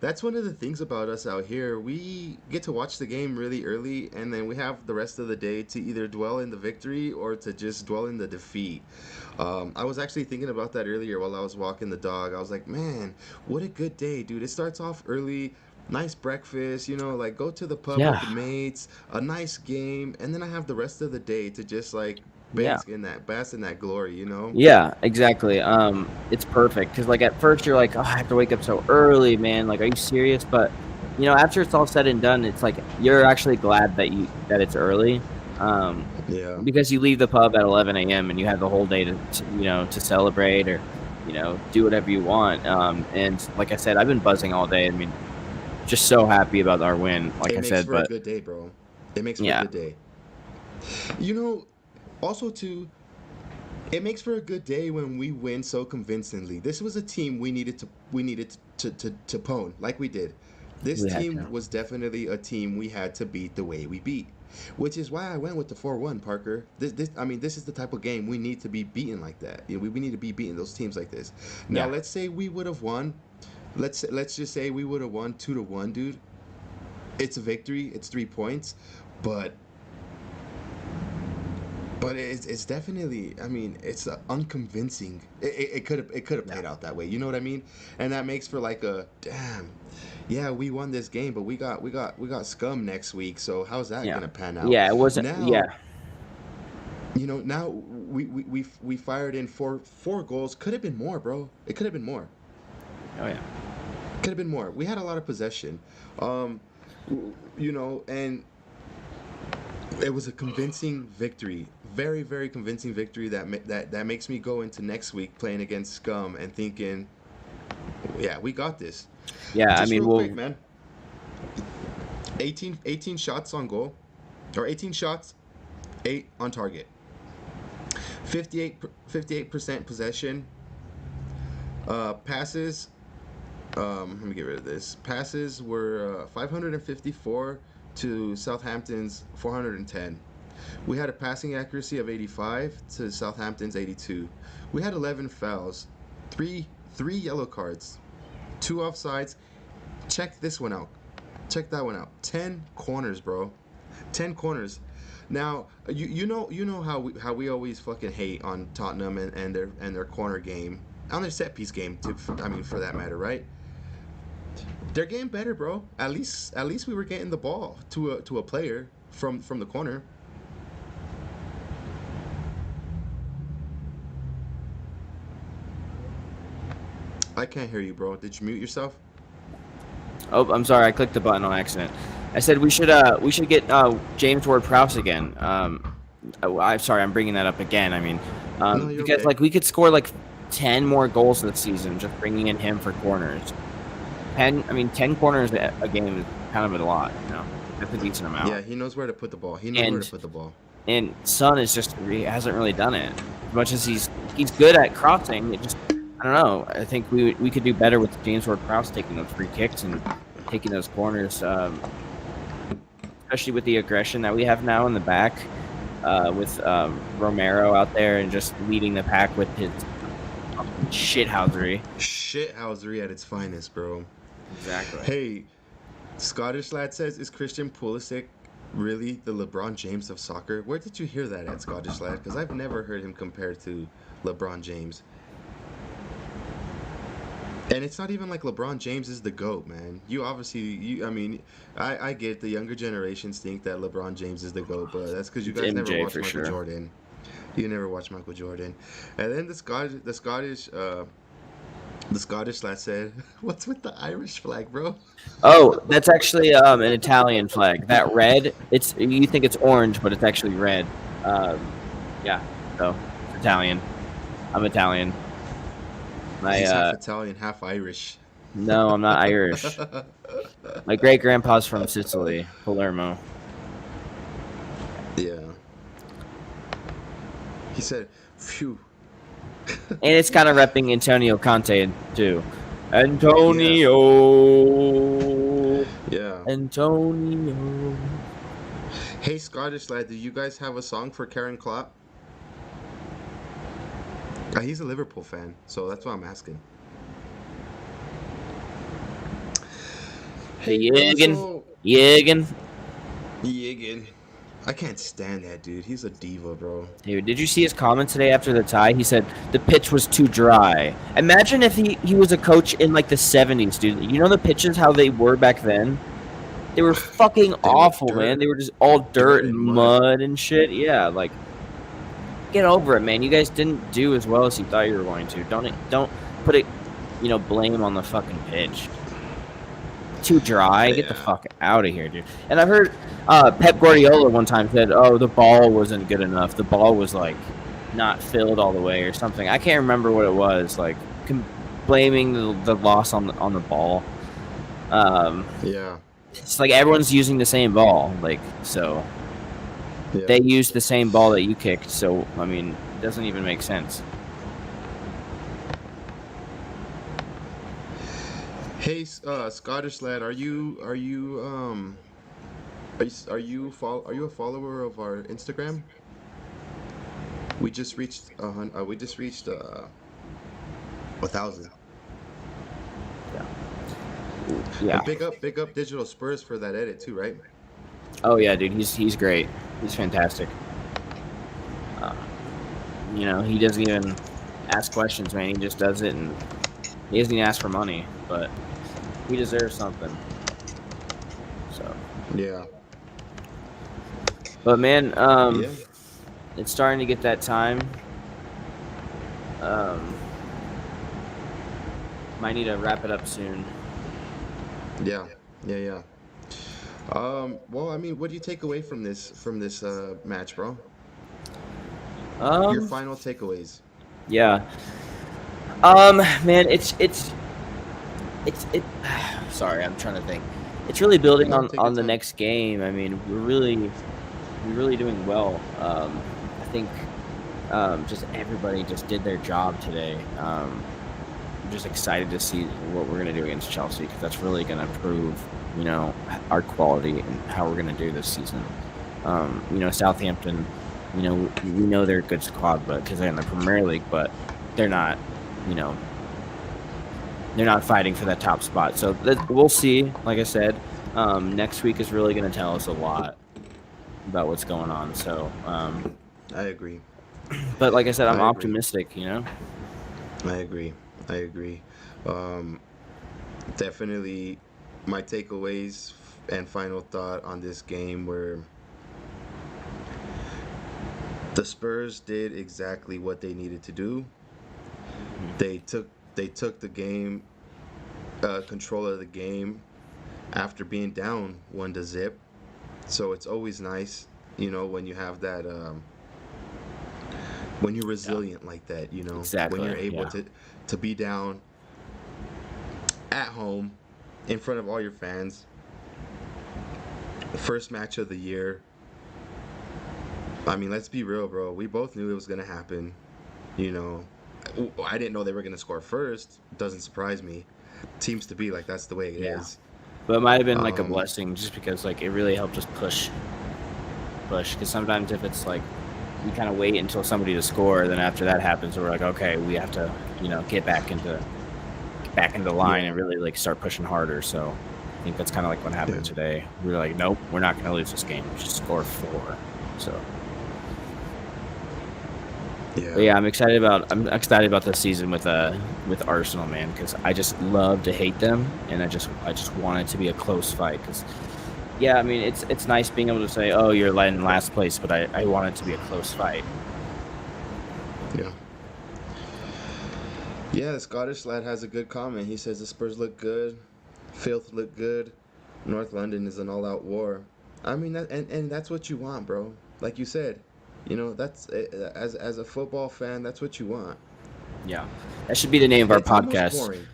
That's one of the things about us out here. We get to watch the game really early, and then we have the rest of the day to either dwell in the victory or to just dwell in the defeat. I was actually thinking about that earlier while I was walking the dog. I was like, man, what a good day, dude. It starts off early. Nice breakfast, like go to the pub with Yeah. the mates, a nice game, and then I have the rest of the day to just like Yeah. bask in that glory. Yeah, exactly. It's perfect because like at first you're like, oh, I have to wake up so early, man. Like, are you serious? But after it's all said and done, it's like you're actually glad that it's early, Yeah. because you leave the pub at 11 a.m. and you have the whole day to celebrate or do whatever you want. And like I said, I've been buzzing all day. I mean, just so happy about our win. Like It I makes said, for but a good day, bro. It makes for yeah, a good day. Also too, it makes for a good day when we win so convincingly. This was a team we needed to pwn like we did. This we had team to. was definitely a team we had to beat the way we beat, which is why I went with the 4-1, Parker. This is the type of game we need to be beaten like that. We need to be beating those teams like this. Now, Yeah, let's say we would have won. Let's just say we would have won 2-1, dude. It's a victory. It's 3 points, but it's definitely. I mean, it's unconvincing. It could have played out that way. You know what I mean? And that makes for like a damn. Yeah, we won this game, but we got scum next week. So how's that yeah, gonna pan out? yeah. It wasn't. Yeah, Now, now we fired in four goals. Could have been more, bro. It could have been more. oh yeah, Could have been more. We had a lot of possession. And it was a convincing victory, very, very convincing victory that makes me go into next week playing against Scum and thinking, yeah, we got this. yeah. I Just mean, real we'll. quick, man. 18 shots on goal, or 18 shots, 8 on target. 58% possession. Passes. Let me get rid of this. Passes were 554 to Southampton's 410. We had a passing accuracy of 85 to Southampton's 82. We had 11 fouls, three yellow cards, 2 offsides. Check this one out. Check that one out. 10 corners, bro. 10 corners. Now, you know how we always fucking hate on Tottenham and their corner game, on their set piece game too. For that matter, right? They're getting better, bro. At least we were getting the ball to a player from the corner. I can't hear you, bro. Did you mute yourself? Oh, I'm sorry. I clicked the button on accident. I said we should get James Ward-Prowse again. I'm sorry. I'm bringing that up again. I mean, No, you're because okay. like we could score like 10 more goals this season just bringing in him for corners. 10 corners a game is kind of a lot. That's a decent amount. Yeah, he knows where to put the ball. He knows where to put the ball. And Son is he hasn't really done it as much as he's good at crossing. It just, I don't know. I think we could do better with James Ward-Prowse taking those free kicks and taking those corners, especially with the aggression that we have now in the back, with Romero out there and just leading the pack with his shithousery. Shithousery at its finest, bro. Exactly. Hey, Scottish lad says, is Christian Pulisic really the LeBron James of soccer? Where did you hear that at, Scottish lad? Because I've never heard him compared to LeBron James. And it's not even like LeBron James is the GOAT, man. I get the younger generations think that LeBron James is the GOAT, but that's because you guys never MJ watched for Michael sure. Jordan. You never watched Michael Jordan. And then the Scottish lad said, what's with the Irish flag, bro? Oh, that's actually an Italian flag. That red, you think it's orange, but it's actually red. Yeah, so it's Italian. I'm Italian. He's half Italian, half Irish. No, I'm not Irish. My great grandpa's from Sicily, Palermo. Yeah. He said, phew. And it's kind of repping Antonio Conte too. Antonio. Yeah. Antonio. Hey, Scottish lad, do you guys have a song for Karen Klopp? He's a Liverpool fan, so that's why I'm asking. The Hey, bro, Yiggin. so Yiggin. Yiggin. I can't stand that dude. He's a diva, bro. Dude, did you see his comment today after the tie? He said the pitch was too dry. Imagine if he was a coach in like the 70s, dude. You know the pitches, how they were back then? They were fucking They were awful, man. dirt, They were just all dirt dirt and and mud. mud and shit. Yeah, like, get over it, man. You guys didn't do as well as you thought you were going to. Don't put it, blame on the fucking pitch. Too dry. Get the Yeah, fuck out of here, dude. And I've heard Pep Guardiola one time said, "Oh, the ball wasn't good enough. The ball was like not filled all the way or something." I can't remember what it was. Like blaming the loss on the ball. yeah, It's like everyone's using the same ball. Like so, yeah. they used the same ball that you kicked. So I mean, it doesn't even make sense. Hey, Scottish lad, are you a follower of our Instagram? We just reached 1,000. Yeah. And big up Digital Spurs for that edit too, right? Oh yeah, dude. He's great. He's fantastic. He doesn't even ask questions, man. He just does it, and he doesn't even ask for money, but he deserves something. So, Yeah, but man, yeah, it's starting to get that time. Might need to wrap it up soon. yeah, yeah. Well, I mean, what do you take away from this match, bro? Your Um, final takeaways. yeah. Man, it's. Sorry, I'm trying to think. It's really building No, on take your on the time. next game. I mean, we're really doing well. I think just everybody just did their job today. I'm just excited to see what we're gonna do against Chelsea because that's really gonna prove, our quality and how we're gonna do this season. Southampton, we know they're a good squad, but because they're in the Premier League, but they're not, you know, they're not fighting for that top spot. So we'll see. Like I said, next week is really going to tell us a lot about what's going on. So, I agree. but like I said, I'm I agree. optimistic. I agree. I agree. Um, Definitely, my takeaways and final thought on this game were the Spurs did exactly what they needed to do. They took they took the game control of the game after being down 1-0. So it's always nice, when you have that when you're Yeah, resilient like that, when exactly. you're able Yeah, to be down at home in front of all your fans. First match of the year. I mean, let's be real, bro. We both knew it was gonna happen. You know, I didn't know they were gonna score first. Doesn't surprise me. Seems to be like that's the way it yeah. is. But it might have been like a Um, blessing just because like it really helped us push. Because sometimes if it's like we kind of wait until somebody to score, then after that happens, we're like, okay, we have to, get back into the line yeah, and really like start pushing harder. So I think that's kind of like what yeah, happened today. We were like, nope, we're not going to lose this game. We should score 4. So, but yeah, yeah, I'm excited about this season with Arsenal, man, because I just love to hate them, and I just want it to be a close fight. Because yeah, I mean it's nice being able to say, oh, you're in last place, but I want it to be a close fight. yeah. Yeah, the Scottish lad has a good comment. He says the Spurs look good, Filth look good, North London is an all-out war. I mean, and that's what you want, bro. Like you said, that's as a football fan, that's what you want. Yeah, that should be the name of our It's almost podcast. boring.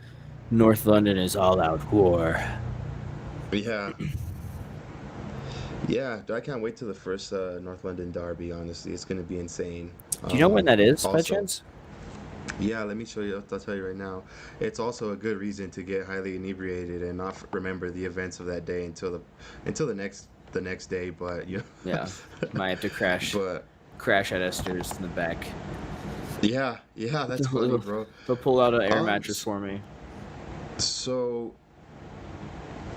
North London is all out war. Yeah, yeah. I can't wait till the first North London derby. Honestly, it's gonna be insane. Do you know when that is, by Also, chance? yeah, let me show you. I'll tell you right now. It's also a good reason to get highly inebriated and not remember the events of that day until the next the next day, but Yeah, might have to crash but at Esther's in the back. yeah, that's funny, bro. They'll pull out an air mattress S- for me. so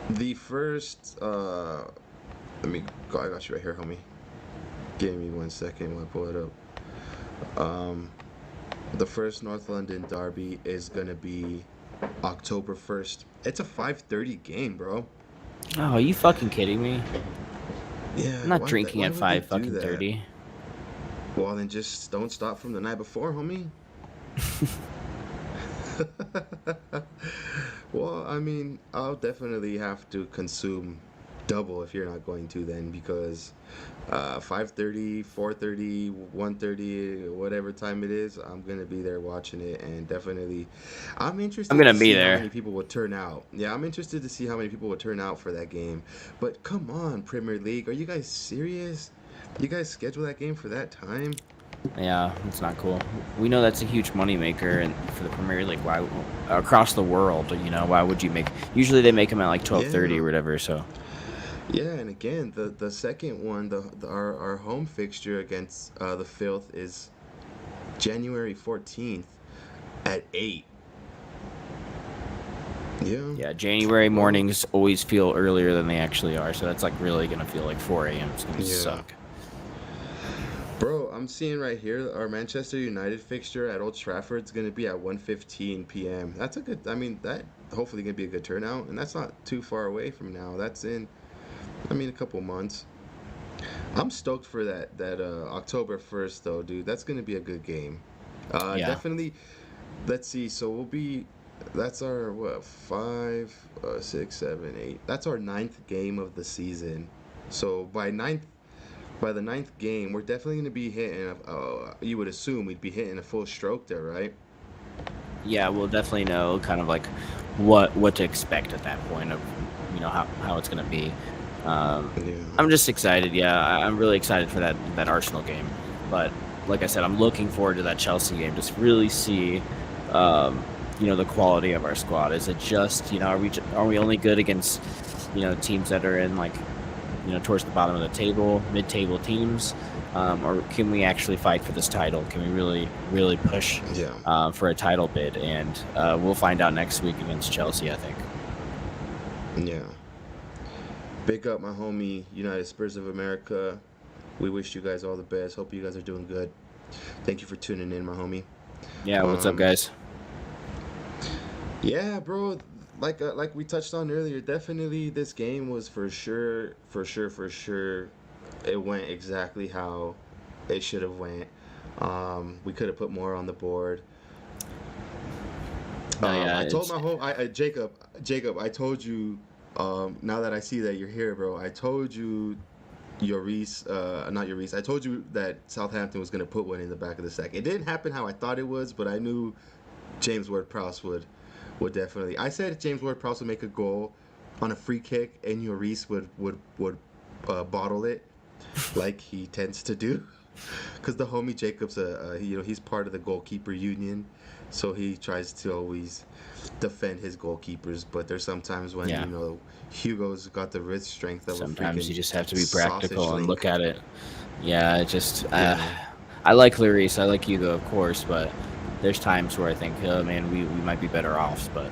the first, let me go. I got you right here, homie. Give me 1 second while I pull it up. The first North London derby is gonna be October 1st. It's a 5:30 game, bro. Oh, are you fucking kidding me? Yeah, I'm not drinking why at would they do 5:30. Well, then just don't stop from the night before, homie. Well, I mean, I'll definitely have to consume double if you're not going to then, because 5:30, 4:30, 1:30, whatever time it is, I'm going to be there watching it, and definitely I'm I'm interested gonna to be see how there. many people will turn out. Yeah, I'm interested to see how many people will turn out for that game. But come on, Premier League, are you guys serious? You guys schedule that game for that time? Yeah, it's not cool. We know that's a huge moneymaker and for the Premier League. Why across the world? Why would you make? Usually they make them at like 12:30 Yeah. or whatever. So Yeah, and again, the second one, our home fixture against the Filth is January 14th at 8. Yeah. yeah, January Well, mornings always feel earlier than they actually are. So that's like really gonna feel like 4 a.m. It's gonna yeah. suck. Bro, I'm seeing right here our Manchester United fixture at Old Trafford is going to be at 1:15 p.m. That's a good, I mean, that hopefully going to be a good turnout, and that's not too far away from now. That's in, I mean, a couple months. I'm stoked for that October 1st though, dude. That's going to be a good game. Yeah, Definitely. Let's see. So we'll be. That's our what? 5, 6, 7, 8. That's our ninth game of the season. So by the ninth game, we're definitely going to be hitting. You would assume we'd be hitting a full stroke there, right? yeah, we'll definitely know kind of like what to expect at that point of how it's gonna be. Yeah. I'm just excited. Yeah, I'm really excited for that Arsenal game. But like I said, I'm looking forward to that Chelsea game. Just really see, the quality of our squad. Is it just are we only good against teams that are in like towards the bottom of the table, mid-table teams, or can we actually fight for this title? Can we really push Yeah. for a title bid? And we'll find out next week against Chelsea, I think. Yeah. Big up my homie, United Spurs of America. We wish you guys all the best. Hope you guys are doing good. Thank you for tuning in, my homie. Yeah, what's up, Um, guys? yeah, bro. Like we touched on earlier, definitely this game was for sure. It went exactly how it should have went. We could have put more on the board. No, yeah, I told it's my home, Jacob, I told you. Now that I see that you're here, bro, I told you, not Lloris. I told you that Southampton was gonna put one in the back of the sack. It didn't happen how I thought it was, but I knew James Ward-Prowse would definitely. I said James Ward-Prowse would make a goal on a free kick, and Lloris would bottle it like he tends to do. Because the homie Jacob's he's part of the goalkeeper union, so he tries to always defend his goalkeepers. But there's sometimes when yeah. Hugo's got the wrist strength of a Sometimes freaking you just have to be sausage practical and look link. at it. Yeah, it just Yeah, I like Lloris, I like Hugo, of course, but there's times where I think, oh man, we might be better off. But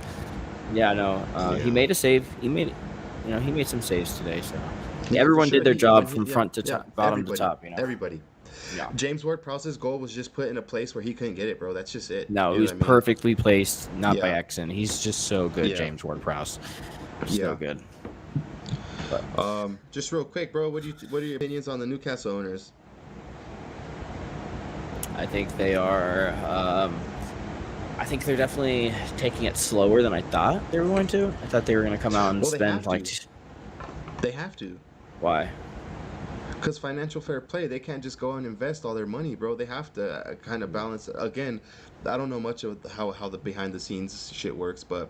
yeah, no, he yeah, made a save. He made some saves today. So yeah, for everyone sure. did their He job when from yeah, front to yeah, top, bottom to everybody, top. everybody. Yeah. James Ward-Prowse's goal was just put in a place where he couldn't get it, bro. That's just it. No, You he know was what I mean? perfectly placed, not by Yeah, accident. He's just so good, yeah, James Ward-Prowse. So yeah. good. But Just real quick, bro. What are your opinions on the Newcastle owners? I think they are. I think they're definitely taking it slower than I thought they were going to. I thought they were going to come out and Well, they spend have like. to. They have to. Why? Because financial fair play, they can't just go and invest all their money, bro. They have to kind of balance. Again, I don't know much of how the behind the scenes shit works, but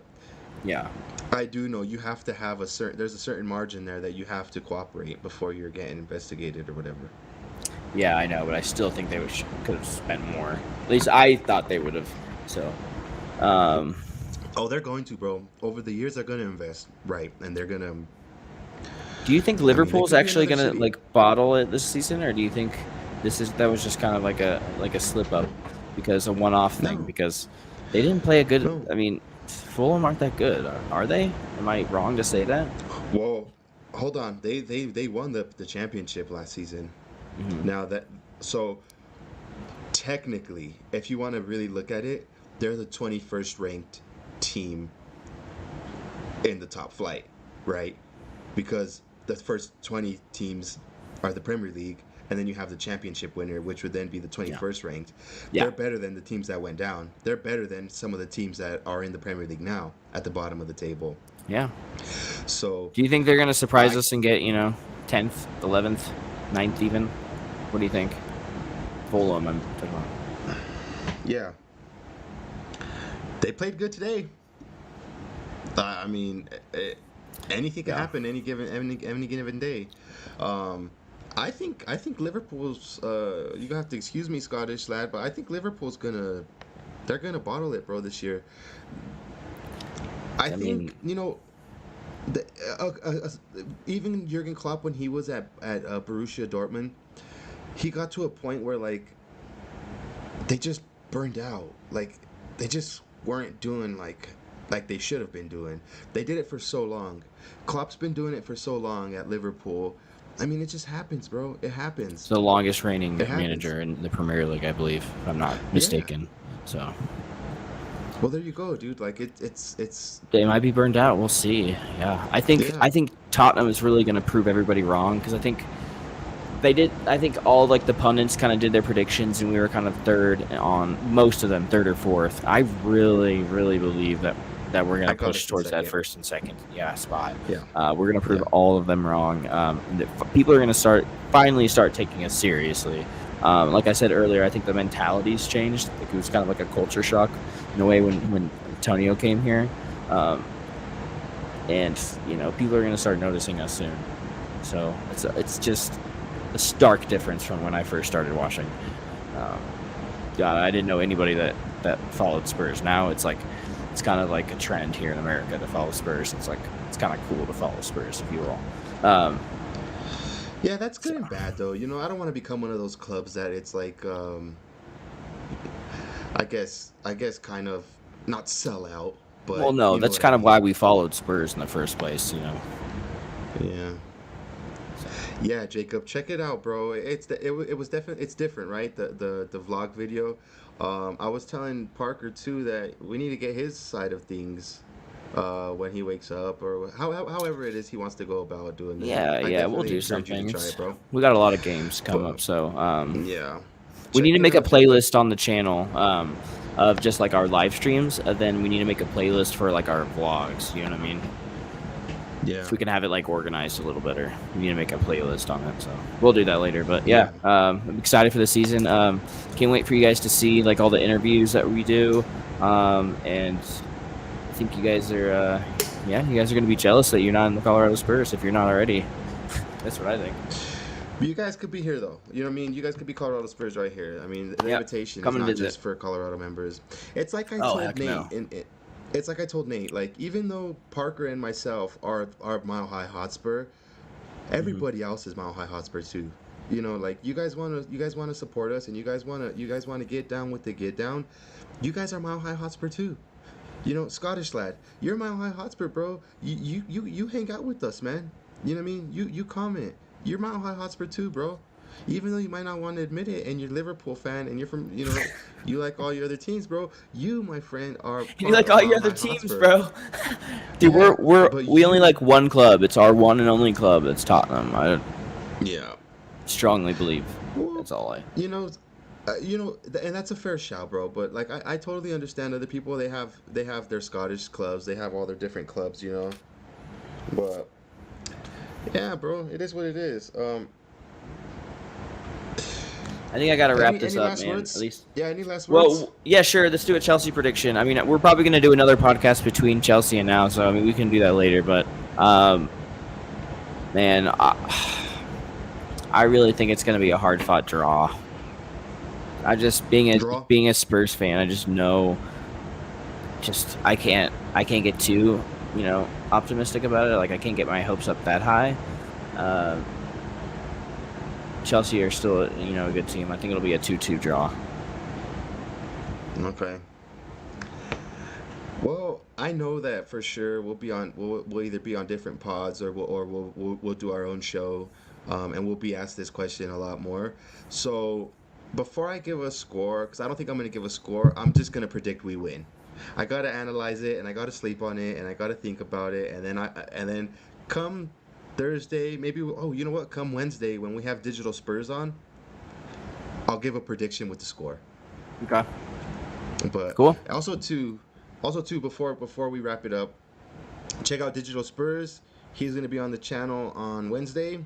Yeah. I do know you have to have there's a certain margin there that you have to cooperate before you're getting investigated or whatever. Yeah, I know, but I still think they could have spent more. At least I thought they would have. So, um, Oh, they're going to, bro. Over the years, they're going to invest, right? And they're going to Do you think I mean, it Liverpool's could be actually another gonna city. like bottle it this season, or do you think that was just kind of like a slip up because a one-off thing? No, Because they didn't play a good. no. I mean, Fulham aren't that good, are they? Am I wrong to say that? Well, hold on. They won the championship last season. Hmm. Now that so technically, if you want to really look at it, they're the 21st ranked team in the top flight, right? Because the first 20 teams are the Premier League, and then you have the championship winner, which would then be the Yeah. 21st ranked. Yeah. They're better than the teams that went down. They're better than some of the teams that are in the Premier League now at the bottom of the table. Yeah. So Do you think they're gonna surprise I us and get 10th, 11th, 9th even? What do you think? Fulham, I'm talking about. yeah, they played good today. I mean, anything can Yeah. happen any given day. I think Liverpool's. You have to excuse me, Scottish lad, but I think Liverpool's they're gonna bottle it, bro, this year. I I think mean, the, even Jurgen Klopp when he was at Borussia Dortmund, he got to a point where like they just burned out. Like they just weren't doing like they should have been doing. They did it for so long. Klopp's been doing it for so long at Liverpool. I mean, it just happens, bro. It it's happens. the longest reigning It happens. manager in the Premier League, I believe, if I'm not Yeah. mistaken. So Well, there you go, dude. Like it's they might be burned out. We'll see. Yeah, I yeah. think Tottenham is really going to prove everybody wrong because I think they did. I think all like the pundits kind of did their predictions, and we were kind of third on most of them, third or fourth. I really, really believe that we're going I to got push us in towards that second. first and second, spot. Yeah. We're going to prove Yeah. all of them wrong. People are going to finally start taking us seriously. Like I said earlier, I think the mentality's changed. Like it was kind of like a culture shock in a way when Antonio came here, and people are going to start noticing us soon. So it's just a stark difference from when I first started watching. God, I didn't know anybody that followed Spurs. Now it's kind of like a trend here in America to follow Spurs. It's kind of cool to follow Spurs, if you will. Yeah, that's good So- and bad though. I don't want to become one of those clubs that it's like I guess kind of not sell out, but Well, no, you know that's what kind I of why mean. we followed Spurs in the first place. Yeah. Yeah, Jacob, check it out, bro. It was definitely it's different, right? The vlog video. I was telling Parker too that we need to get his side of things when he wakes up or however it is he wants to go about doing that. Yeah, I we'll definitely do encourage you to something. try it, bro. We got a lot of games come up, But so yeah, we need check to it make a out, Jacob. playlist on the channel of just like our live streams. And then we need to make a playlist for like our vlogs. You know what I mean? Yeah. If we can have it like organized a little better, we need to make a playlist on it. So we'll do that later. But yeah, I'm excited for the season. Can't wait for you guys to see like all the interviews that we do. And I think you guys are, you guys are gonna be jealous that you're not in the Colorado Spurs if you're not already. That's what I think. You guys could be here though. You know what I mean? You guys could be Colorado Spurs right here. I mean, the Yep. invitation Come is and not visit. just for Colorado members. It's like I Oh, told heck Nate. no. It's like I told Nate. Like even though Parker and myself are Mile High Hotspur, everybody else is Mile High Hotspur too. Like you guys want to support us, and you guys want to get down with the get down. You guys are Mile High Hotspur too. Scottish lad, you're Mile High Hotspur, bro. You hang out with us, man. You know what I mean? You comment. You're Mile High Hotspur too, bro. Even though you might not want to admit it, and you're Liverpool fan, and you're from, you like all your other teams, bro. You, my friend, are You part like of all your Mile other High teams, Hotspur. bro. Dude, Yeah, but we only you- like one club. It's our one and only club. It's Tottenham. I Yeah. strongly believe. Well, That's all I. And that's a fair shout, bro. But like, I totally understand other people. They have their Scottish clubs. They have all their different clubs, But yeah, bro, it is what it is. I think I gotta wrap any this up, last man. words? At least. Yeah, any last words? Well, yeah, sure. Let's do a Chelsea prediction. I mean, we're probably gonna do another podcast between Chelsea and now, so I mean, we can do that later. But, man, I really think it's gonna be a hard fought draw. I just Draw? being a Spurs fan, I just know, I can't get too optimistic about it. Like I can't get my hopes up that high. Uh, Chelsea are still, a good team. I think it'll be a 2-2 draw. Okay. Well, I know that for sure. We'll either be on different pods or we'll do our own show, and we'll be asked this question a lot more. So before I give a score, because I don't think I'm gonna give a score, I'm just gonna predict we win. I gotta analyze it and I gotta sleep on it and I gotta think about it and then come Thursday, maybe oh you know what? Come Wednesday when we have Digital Spurs on, I'll give a prediction with the score. Okay. But Cool. also too before we wrap it up, check out Digital Spurs. He's gonna be on the channel on Wednesday.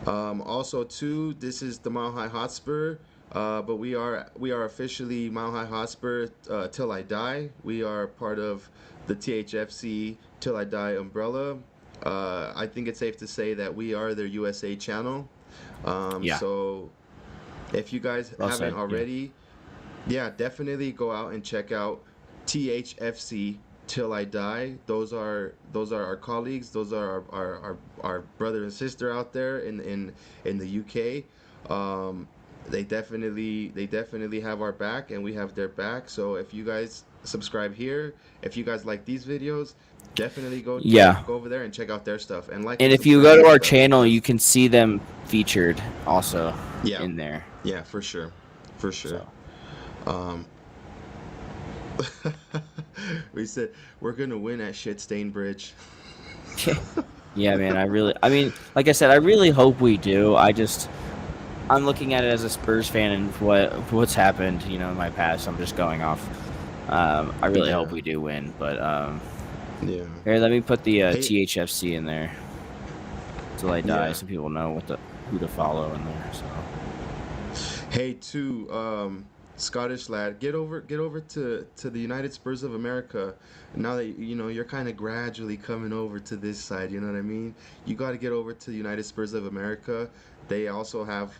Also too, this is the Mile High Hotspur. But we are officially Mile High Hotspur till I die. We are part of the THFC Till I Die umbrella. I think it's safe to say that we are their USA channel. Yeah. So if you guys Well haven't said. already, yeah, definitely go out and check out THFC Till I Die. Those are our colleagues. Those are our brother and sister out there in the UK. They definitely have our back and we have their back. So if you guys subscribe here, if you guys like these videos, definitely Yeah. go over there and check out their stuff and like And and if you subscribe go to their our stuff channel, you because can see them featured also yeah, in there. yeah, for sure, for sure. So Um, we said we're gonna win at Shit Stain Bridge. yeah, man. I mean, like I said, I really hope we do. I'm looking at it as a Spurs fan and what's happened, in my past. I'm just going off. I really hope Yeah, we do win, but yeah. here, let me put the Hey, THFC in there till I die, yeah. so people know who to follow in there. So Hey, too, Scottish lad, get over to the United Spurs of America. Now that you're kind of gradually coming over to this side. You know what I mean? You got to get over to the United Spurs of America. They also have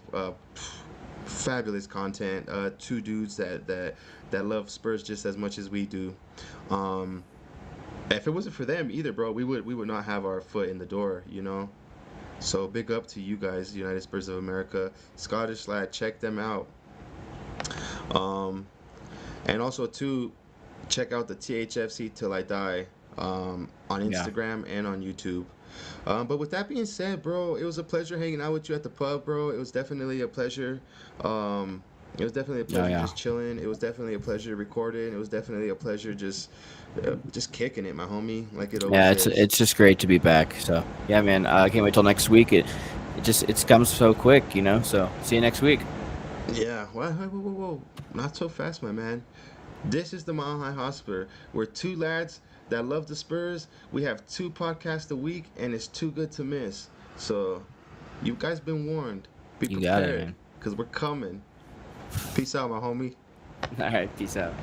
fabulous content. Two dudes that love Spurs just as much as we do. Um, if it wasn't for them either, bro, we would not have our foot in the door. So big up to you guys, United Spurs of America, Scottish lad. Check them out. Um, and also too, check out the THFC Till I Die on yeah, Instagram and on YouTube. But with that being said, bro, it was a pleasure hanging out with you at the pub, bro. It was definitely a pleasure. Um, it was definitely a oh pleasure yeah, just chilling. It was definitely a pleasure recording. It was definitely a pleasure just kicking it, my homie, like it yeah. always It's is. it's just great to be back. So yeah, man. I can't wait till next week. It comes so quick, So see you next week. Yeah, whoa, whoa, whoa, whoa, not so fast, my man. This is the Mile High Hotspur. We're two lads that love the Spurs. We have two podcasts a week, and it's too good to miss. So, you guys been warned. Be You got it, prepared, man. because we're coming. Peace out, my homie. All right, peace out.